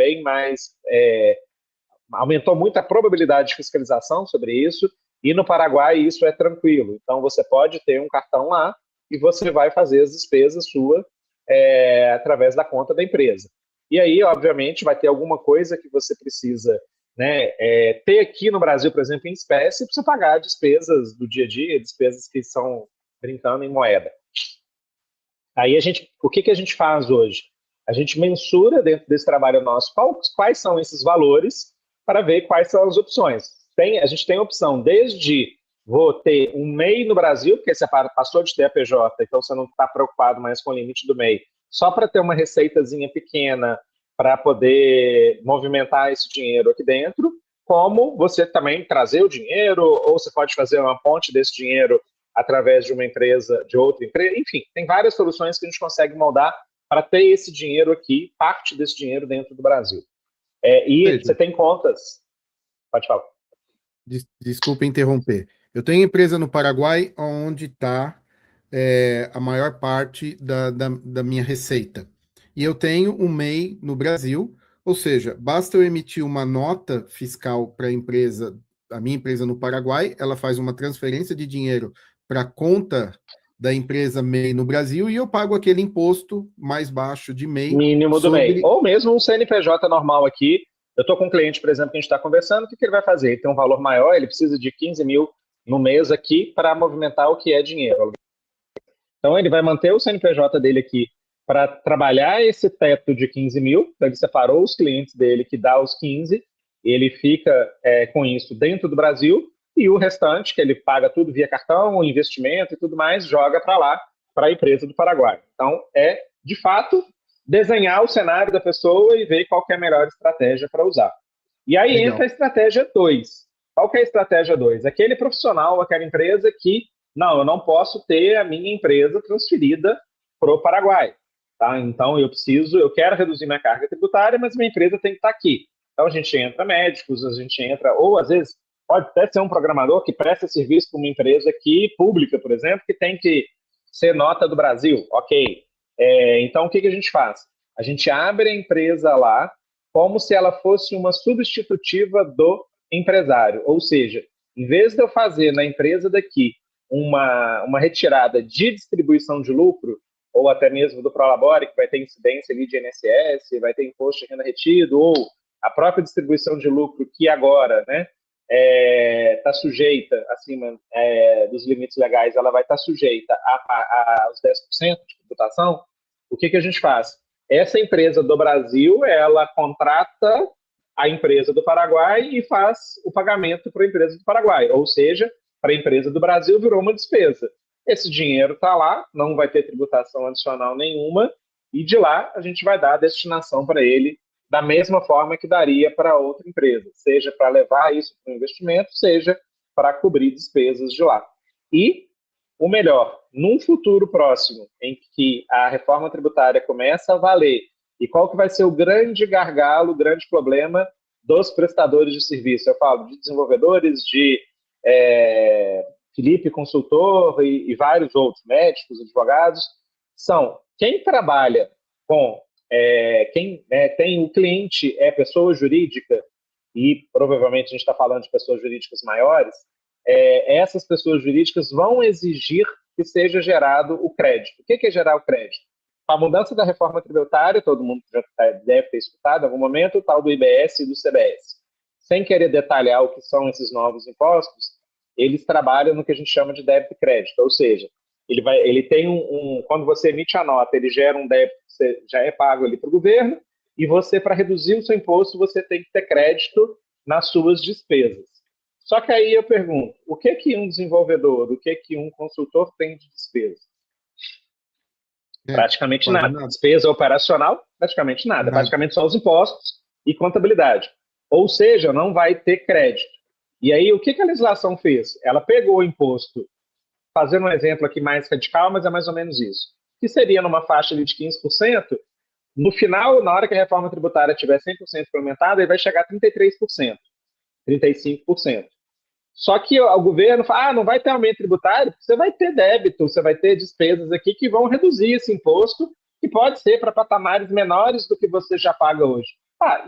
aumentou muito a probabilidade de fiscalização sobre isso, e no Paraguai isso é tranquilo. Então, você pode ter um cartão lá e você vai fazer as despesas suas através da conta da empresa. E aí, obviamente, vai ter alguma coisa que você precisa, né, ter aqui no Brasil, por exemplo, em espécie, para você pagar despesas do dia a dia, despesas que são brincando em moeda. Aí, o que a gente faz hoje? A gente mensura dentro desse trabalho nosso quais são esses valores para ver quais são as opções. A gente tem opção desde vou ter um MEI no Brasil, porque você passou de ter a PJ, então você não está preocupado mais com o limite do MEI, só para ter uma receitazinha pequena para poder movimentar esse dinheiro aqui dentro, como você também trazer o dinheiro, ou você pode fazer uma ponte desse dinheiro através de uma empresa, de outra empresa, enfim, tem várias soluções que a gente consegue moldar para ter esse dinheiro aqui, parte desse dinheiro dentro do Brasil. E você tem contas, pode falar. Desculpa interromper. Eu tenho empresa no Paraguai onde está a maior parte da minha receita. E eu tenho um MEI no Brasil, ou seja, basta eu emitir uma nota fiscal para a minha empresa no Paraguai, ela faz uma transferência de dinheiro para a conta da empresa MEI no Brasil e eu pago aquele imposto mais baixo de MEI. Mínimo do MEI. Ou mesmo um CNPJ normal aqui. Eu estou com um cliente, por exemplo, que a gente está conversando, o que ele vai fazer? Ele tem um valor maior, ele precisa de 15 mil no mês aqui para movimentar o que é dinheiro. Então, ele vai manter o CNPJ dele aqui para trabalhar esse teto de 15 mil, então ele separou os clientes dele que dá os 15, ele fica com isso dentro do Brasil, e o restante, que ele paga tudo via cartão, investimento e tudo mais, joga para lá, para a empresa do Paraguai. Então, de fato, desenhar o cenário da pessoa e ver qual que é a melhor estratégia para usar. E aí entra a estratégia 2. Qual que é a estratégia 2? Aquele profissional, aquela empresa que, não, eu não posso ter a minha empresa transferida para o Paraguai. Tá? Então, eu quero reduzir minha carga tributária, mas minha empresa tem que estar aqui. Então, a gente entra médicos, a gente entra, ou às vezes, pode até ser um programador que presta serviço para uma empresa aqui, pública, por exemplo, que tem que ser nota do Brasil. Ok. Então, o que a gente faz? A gente abre a empresa lá como se ela fosse uma substitutiva do empresário. Ou seja, em vez de eu fazer na empresa daqui uma retirada de distribuição de lucro, ou até mesmo do Prolabore, que vai ter incidência ali de INSS, vai ter imposto de renda retido, ou a própria distribuição de lucro que agora está sujeita, acima dos limites legais, ela vai estar sujeita aos 10% de tributação. O que a gente faz? Essa empresa do Brasil, ela contrata a empresa do Paraguai e faz o pagamento para a empresa do Paraguai, ou seja, para a empresa do Brasil virou uma despesa. Esse dinheiro está lá, não vai ter tributação adicional nenhuma, e de lá a gente vai dar a destinação para ele da mesma forma que daria para outra empresa, seja para levar isso para o investimento, seja para cobrir despesas de lá. E o melhor, num futuro próximo, em que a reforma tributária começa a valer, e qual que vai ser o grande gargalo, o grande problema dos prestadores de serviço? Eu falo de desenvolvedores, de Felipe Consultor e vários outros, médicos, advogados, são quem trabalha com, quem tem o cliente pessoa jurídica, e provavelmente a gente está falando de pessoas jurídicas maiores, essas pessoas jurídicas vão exigir que seja gerado o crédito. O que é gerar o crédito? A mudança da reforma tributária, todo mundo já deve ter escutado em algum momento, o tal do IBS e do CBS. Sem querer detalhar o que são esses novos impostos, eles trabalham no que a gente chama de débito e crédito, ou seja, ele tem quando você emite a nota, ele gera um débito que já é pago ali para o governo, e você, para reduzir o seu imposto, você tem que ter crédito nas suas despesas. Só que aí eu pergunto, o que um desenvolvedor, o que um consultor tem de despesa? Praticamente nada. Despesa operacional, praticamente nada. Praticamente só os impostos e contabilidade. Ou seja, não vai ter crédito. E aí, o que a legislação fez? Ela pegou o imposto, fazendo um exemplo aqui mais radical, mas é mais ou menos isso, que seria numa faixa ali de 15%, no final, na hora que a reforma tributária tiver 100% implementada, ele vai chegar a 33%, 35%. Só que o governo fala, não vai ter aumento tributário, você vai ter débito, você vai ter despesas aqui que vão reduzir esse imposto, que pode ser para patamares menores do que você já paga hoje.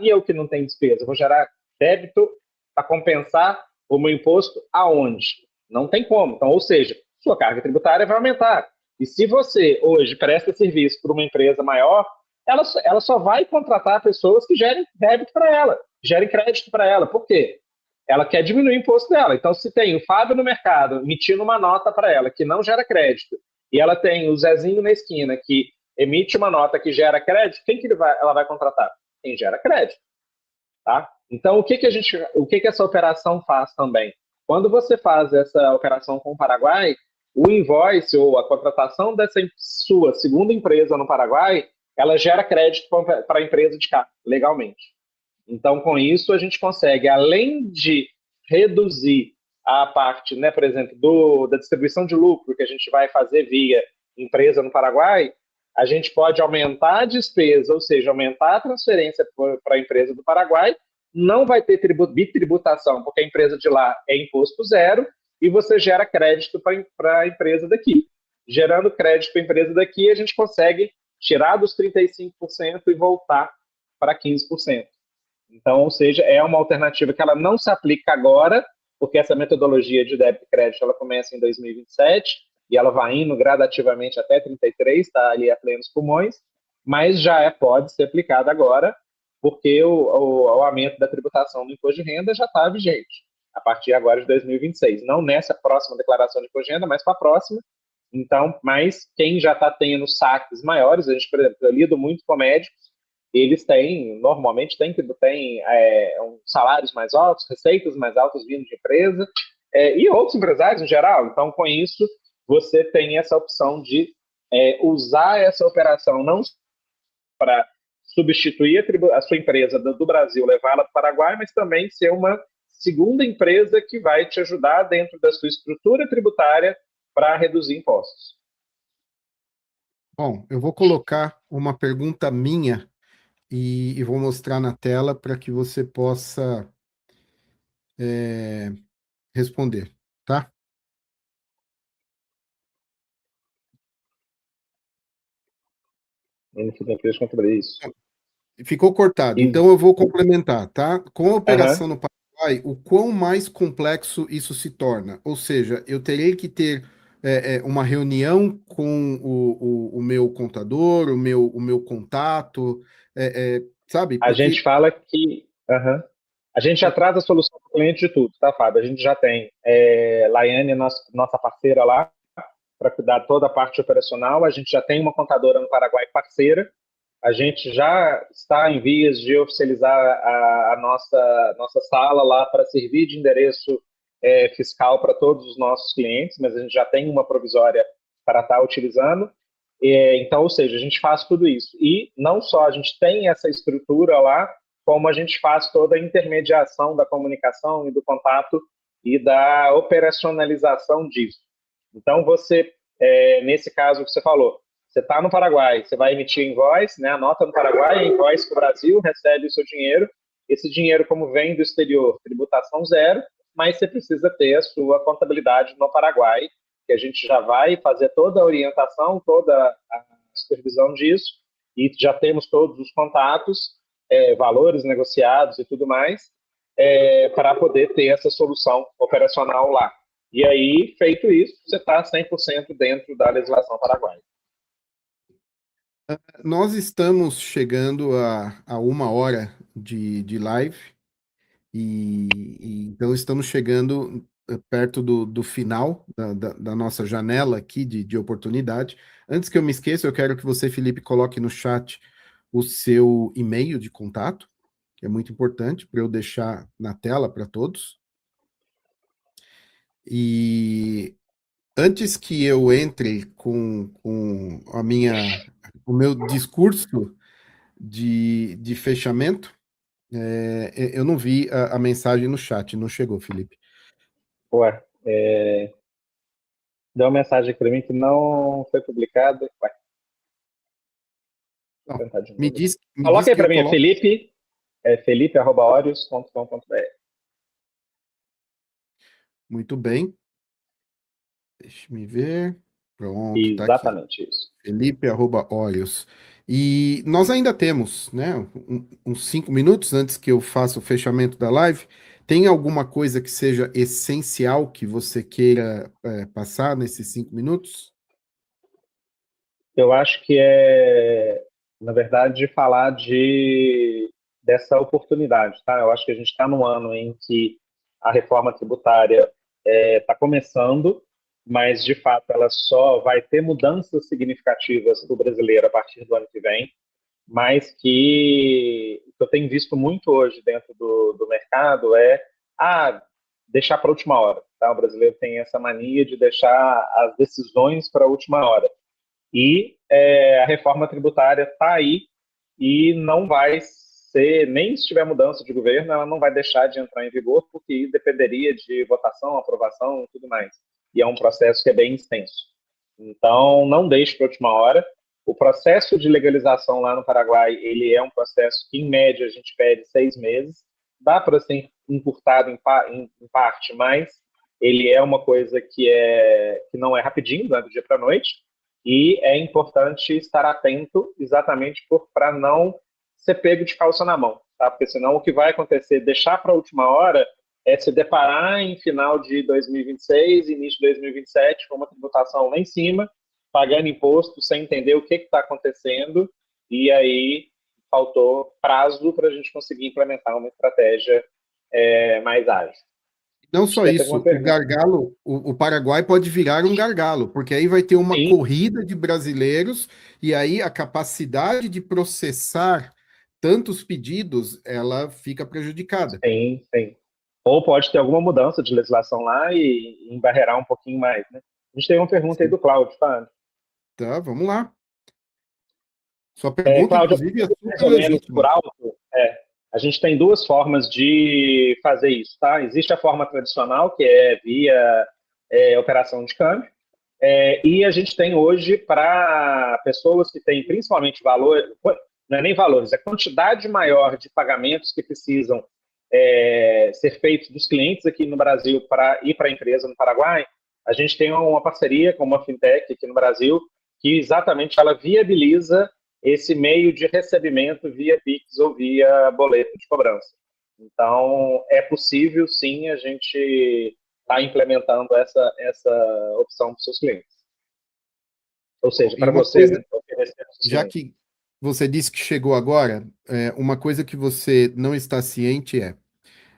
E eu que não tenho despesa, vou gerar débito para compensar o meu imposto aonde? Não tem como. Então, ou seja, sua carga tributária vai aumentar. E se você hoje presta serviço para uma empresa maior, ela só vai contratar pessoas que gerem débito para ela, gerem crédito para ela. Por quê? Ela quer diminuir o imposto dela. Então, se tem o Fábio no mercado emitindo uma nota para ela que não gera crédito, e ela tem o Zezinho na esquina que emite uma nota que gera crédito, quem que ela vai contratar? Quem gera crédito. Tá? Então, o que essa operação faz também? Quando você faz essa operação com o Paraguai, o invoice ou a contratação dessa sua segunda empresa no Paraguai, ela gera crédito para a empresa de cá, legalmente. Então, com isso, a gente consegue, além de reduzir a parte, né, por exemplo, da distribuição de lucro que a gente vai fazer via empresa no Paraguai, a gente pode aumentar a despesa, ou seja, aumentar a transferência para a empresa do Paraguai, não vai ter bitributação, porque a empresa de lá é imposto zero, e você gera crédito para a empresa daqui. Gerando crédito para a empresa daqui, a gente consegue tirar dos 35% e voltar para 15%. Então, ou seja, é uma alternativa que ela não se aplica agora, porque essa metodologia de débito e crédito ela começa em 2027 e ela vai indo gradativamente até 33, está ali a plenos pulmões, mas já pode ser aplicada agora, porque o aumento da tributação do imposto de renda já está vigente, a partir agora de 2026. Não nessa próxima declaração de imposto de renda, mas para a próxima. Então, mas quem já está tendo saques maiores, a gente, por exemplo, eu lido muito com médicos, eles normalmente têm salários mais altos, receitas mais altas vindo de empresa, e outros empresários em geral. Então, com isso, você tem essa opção de usar essa operação não para substituir a sua empresa do Brasil, levá-la para o Paraguai, mas também ser uma segunda empresa que vai te ajudar dentro da sua estrutura tributária para reduzir impostos. Bom, eu vou colocar uma pergunta minha e vou mostrar na tela para que você possa responder, tá? Isso. Ficou cortado, então eu vou complementar, tá? Com a operação no Paraguai, o quão mais complexo isso se torna? Ou seja, eu terei que ter uma reunião com o meu contador, o meu contato, sabe? A gente fala que a gente já traz a solução para o cliente de tudo, tá, Fábio? A gente já tem Laiane, nossa parceira lá, para cuidar toda a parte operacional. A gente já tem uma contadora no Paraguai parceira. A gente já está em vias de oficializar a nossa sala lá para servir de endereço fiscal para todos os nossos clientes, mas a gente já tem uma provisória para estar utilizando. Então, ou seja, a gente faz tudo isso. E não só a gente tem essa estrutura lá, como a gente faz toda a intermediação da comunicação e do contato e da operacionalização disso. Então, você, nesse caso que você falou, você está no Paraguai, você vai emitir invoice, né, a nota no Paraguai, invoice para o Brasil, recebe o seu dinheiro. Esse dinheiro, como vem do exterior, tributação zero, mas você precisa ter a sua contabilidade no Paraguai, que a gente já vai fazer toda a orientação, toda a supervisão disso, e já temos todos os contatos, valores negociados e tudo mais, para poder ter essa solução operacional lá. E aí, feito isso, você está 100% dentro da legislação paraguaia. Nós estamos chegando a 1 hora de live, então estamos chegando perto do final da nossa janela aqui de oportunidade. Antes que eu me esqueça, eu quero que você, Felipe, coloque no chat o seu e-mail de contato, que é muito importante para eu deixar na tela para todos. E antes que eu entre com o meu discurso de fechamento, eu não vi a mensagem no chat, não chegou, Felipe. Ué, deu uma mensagem para mim que não foi publicada. Não, me diz Coloca aí para mim, coloco... felipe@orios.com.br. Muito bem. Deixa-me ver. Pronto, Exatamente tá aqui. Isso. Felipe@Orios. E nós ainda temos, né, uns 5 minutos antes que eu faça o fechamento da live. Tem alguma coisa que seja essencial que você queira passar nesses 5 minutos? Eu acho que na verdade, falar dessa oportunidade, tá? Eu acho que a gente está num ano em que a reforma tributária está começando, mas, de fato, ela só vai ter mudanças significativas para o brasileiro a partir do ano que vem, mas que eu tenho visto muito hoje dentro do mercado deixar para a última hora. Tá? O brasileiro tem essa mania de deixar as decisões para a última hora. E a reforma tributária está aí e não vai nem se tiver mudança de governo, ela não vai deixar de entrar em vigor, porque dependeria de votação, aprovação e tudo mais. E é um processo que é bem extenso. Então, não deixe para a última hora. O processo de legalização lá no Paraguai, ele é um processo que, em média, a gente pede 6 meses. Dá para ser encurtado em parte, mas ele é uma coisa que não é rapidinho, não é do dia para a noite, e é importante estar atento exatamente para não ser pego de calça na mão, tá? Porque senão o que vai acontecer, deixar para a última hora, é se deparar em final de 2026, início de 2027, com uma tributação lá em cima, pagando imposto sem entender o que está acontecendo, e aí faltou prazo para a gente conseguir implementar uma estratégia mais ágil. Não só isso, o gargalo, o Paraguai pode virar um gargalo, porque aí vai ter uma Sim. corrida de brasileiros, e aí a capacidade de processar tantos pedidos, ela fica prejudicada. Sim, sim. Ou pode ter alguma mudança de legislação lá e embarrear um pouquinho mais, né? A gente tem uma pergunta aí do Cláudio, tá? Tá, vamos lá. Sua pergunta, Cláudio, inclusive, é mais ou super menos legítima. por alto, a gente tem duas formas de fazer isso, tá? Existe a forma tradicional, que é via operação de câmbio, e a gente tem hoje para pessoas que têm principalmente valor, não é nem valores, é quantidade maior de pagamentos que precisam ser feitos dos clientes aqui no Brasil para ir para a empresa no Paraguai. A gente tem uma parceria com uma fintech aqui no Brasil que exatamente ela viabiliza esse meio de recebimento via Pix ou via boleto de cobrança. Então, é possível, sim, a gente estar implementando essa opção para os seus clientes. Ou seja, para você, Coisa, né, oferecer para os seus já clientes. que você disse que chegou agora, uma coisa que você não está ciente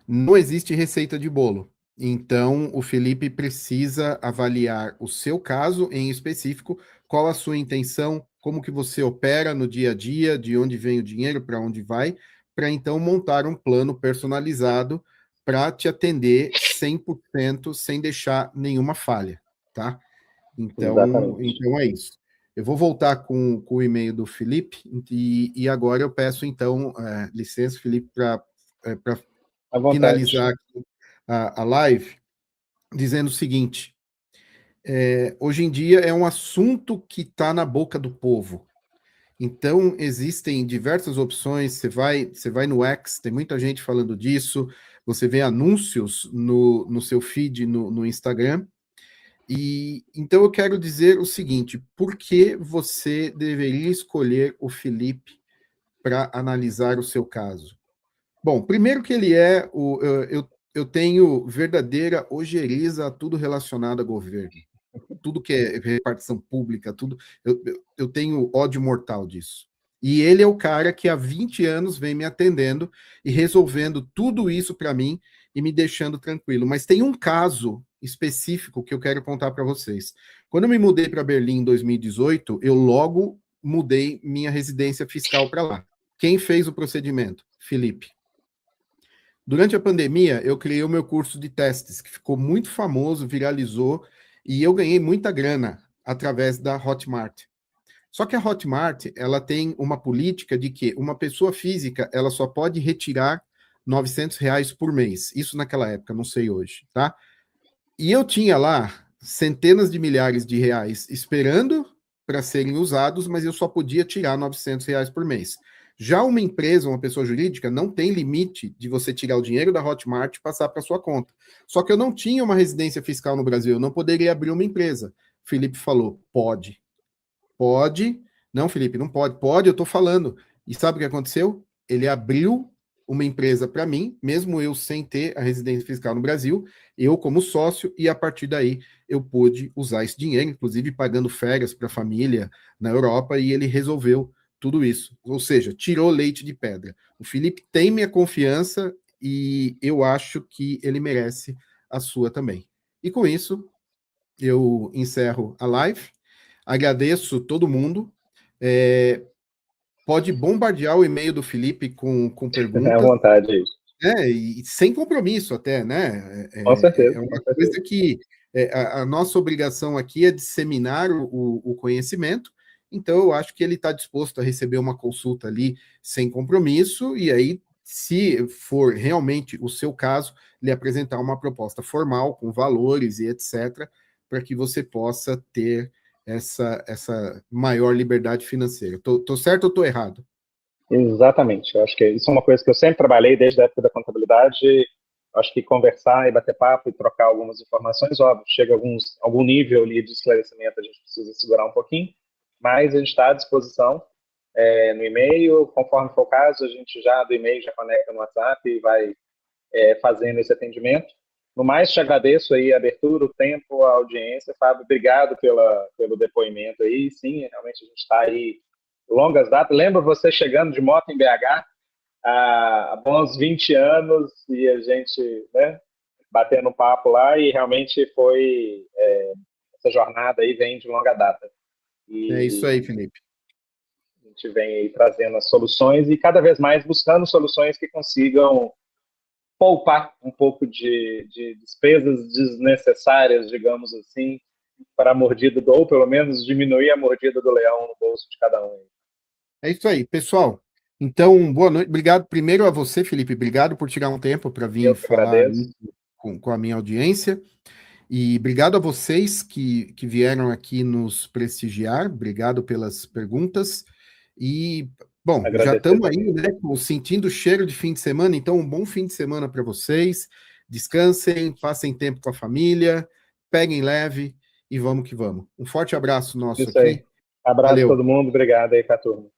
não existe receita de bolo. Então, o Felipe precisa avaliar o seu caso em específico, qual a sua intenção, como que você opera no dia a dia, de onde vem o dinheiro, para onde vai, para então montar um plano personalizado para te atender 100% sem deixar nenhuma falha, tá? Exatamente. Então é isso. Eu vou voltar com o e-mail do Felipe e agora eu peço, então, licença, Felipe, para À vontade. finalizar aqui a live, dizendo o seguinte: hoje em dia é um assunto que está na boca do povo. Então, existem diversas opções. Você vai no X, tem muita gente falando disso. Você vê anúncios no seu feed no Instagram. E então eu quero dizer o seguinte: por que você deveria escolher o Felipe para analisar o seu caso? Bom, primeiro que ele eu tenho verdadeira ojeriza a tudo relacionado a governo. Tudo que é repartição pública, tudo, eu tenho ódio mortal disso. E ele é o cara que há 20 anos vem me atendendo e resolvendo tudo isso para mim e me deixando tranquilo. Mas tem um caso específico que eu quero contar para vocês. Quando eu me mudei para Berlim em 2018, eu logo mudei minha residência fiscal para lá. Quem fez o procedimento? Felipe. Durante a pandemia, eu criei o meu curso de testes, que ficou muito famoso, viralizou, e eu ganhei muita grana através da Hotmart. Só que a Hotmart, ela tem uma política de que uma pessoa física, ela só pode retirar R$ 900 por mês. Isso naquela época, não sei hoje, tá? E eu tinha lá centenas de milhares de reais esperando para serem usados, mas eu só podia tirar R$ 900 por mês. Já uma empresa, uma pessoa jurídica, não tem limite de você tirar o dinheiro da Hotmart e passar para sua conta. Só que eu não tinha uma residência fiscal no Brasil, eu não poderia abrir uma empresa. Felipe falou: pode. Pode. Não, Felipe, não pode. Pode, eu estou falando. E sabe o que aconteceu? Ele abriu uma empresa para mim, mesmo eu sem ter a residência fiscal no Brasil, eu como sócio, e a partir daí eu pude usar esse dinheiro, inclusive pagando férias para a família na Europa, e ele resolveu tudo isso. Ou seja, tirou leite de pedra. O Felipe tem minha confiança e eu acho que ele merece a sua também. E com isso, eu encerro a live. Agradeço todo mundo. Pode bombardear o e-mail do Felipe com É à perguntas, vontade isso. e sem compromisso até, né? Com certeza. É uma Com certeza. coisa que a nossa obrigação aqui é disseminar o conhecimento. Então, eu acho que ele está disposto a receber uma consulta ali sem compromisso, e aí, se for realmente o seu caso, lhe apresentar uma proposta formal, com valores e etc., para que você possa ter essa maior liberdade financeira. Tô certo ou tô errado? Exatamente. Eu acho que isso é uma coisa que eu sempre trabalhei desde a época da contabilidade. Eu acho que conversar e bater papo e trocar algumas informações, óbvio, chega a algum nível ali de esclarecimento, a gente precisa segurar um pouquinho, mas a gente está à disposição no e-mail, conforme for o caso, a gente já do e-mail já conecta no WhatsApp e vai fazendo esse atendimento. No mais, te agradeço aí a abertura, o tempo, a audiência, Fábio, obrigado pelo depoimento aí. Sim, realmente a gente está aí longas datas. Lembro você chegando de moto em BH há bons 20 anos e a gente, né, batendo papo lá e realmente foi essa jornada aí vem de longa data. É isso aí, E Felipe. a gente vem aí trazendo as soluções e cada vez mais buscando soluções que consigam poupar um pouco de despesas desnecessárias, digamos assim, para a mordida ou pelo menos diminuir a mordida do leão no bolso de cada um. É isso aí, pessoal. Então, boa noite. Obrigado primeiro a você, Felipe. Obrigado por tirar um tempo para vir Eu que falar agradeço. isso com a minha audiência. E obrigado a vocês que vieram aqui nos prestigiar. Obrigado pelas perguntas. E, bom, já Agradecer estamos aí, também. né, sentindo o cheiro de fim de semana. Então, um bom fim de semana para vocês. Descansem, passem tempo com a família, peguem leve e vamos que vamos. Um forte abraço nosso Isso aí. aqui. Abraço a Valeu. todo mundo. Obrigado aí, Caturno.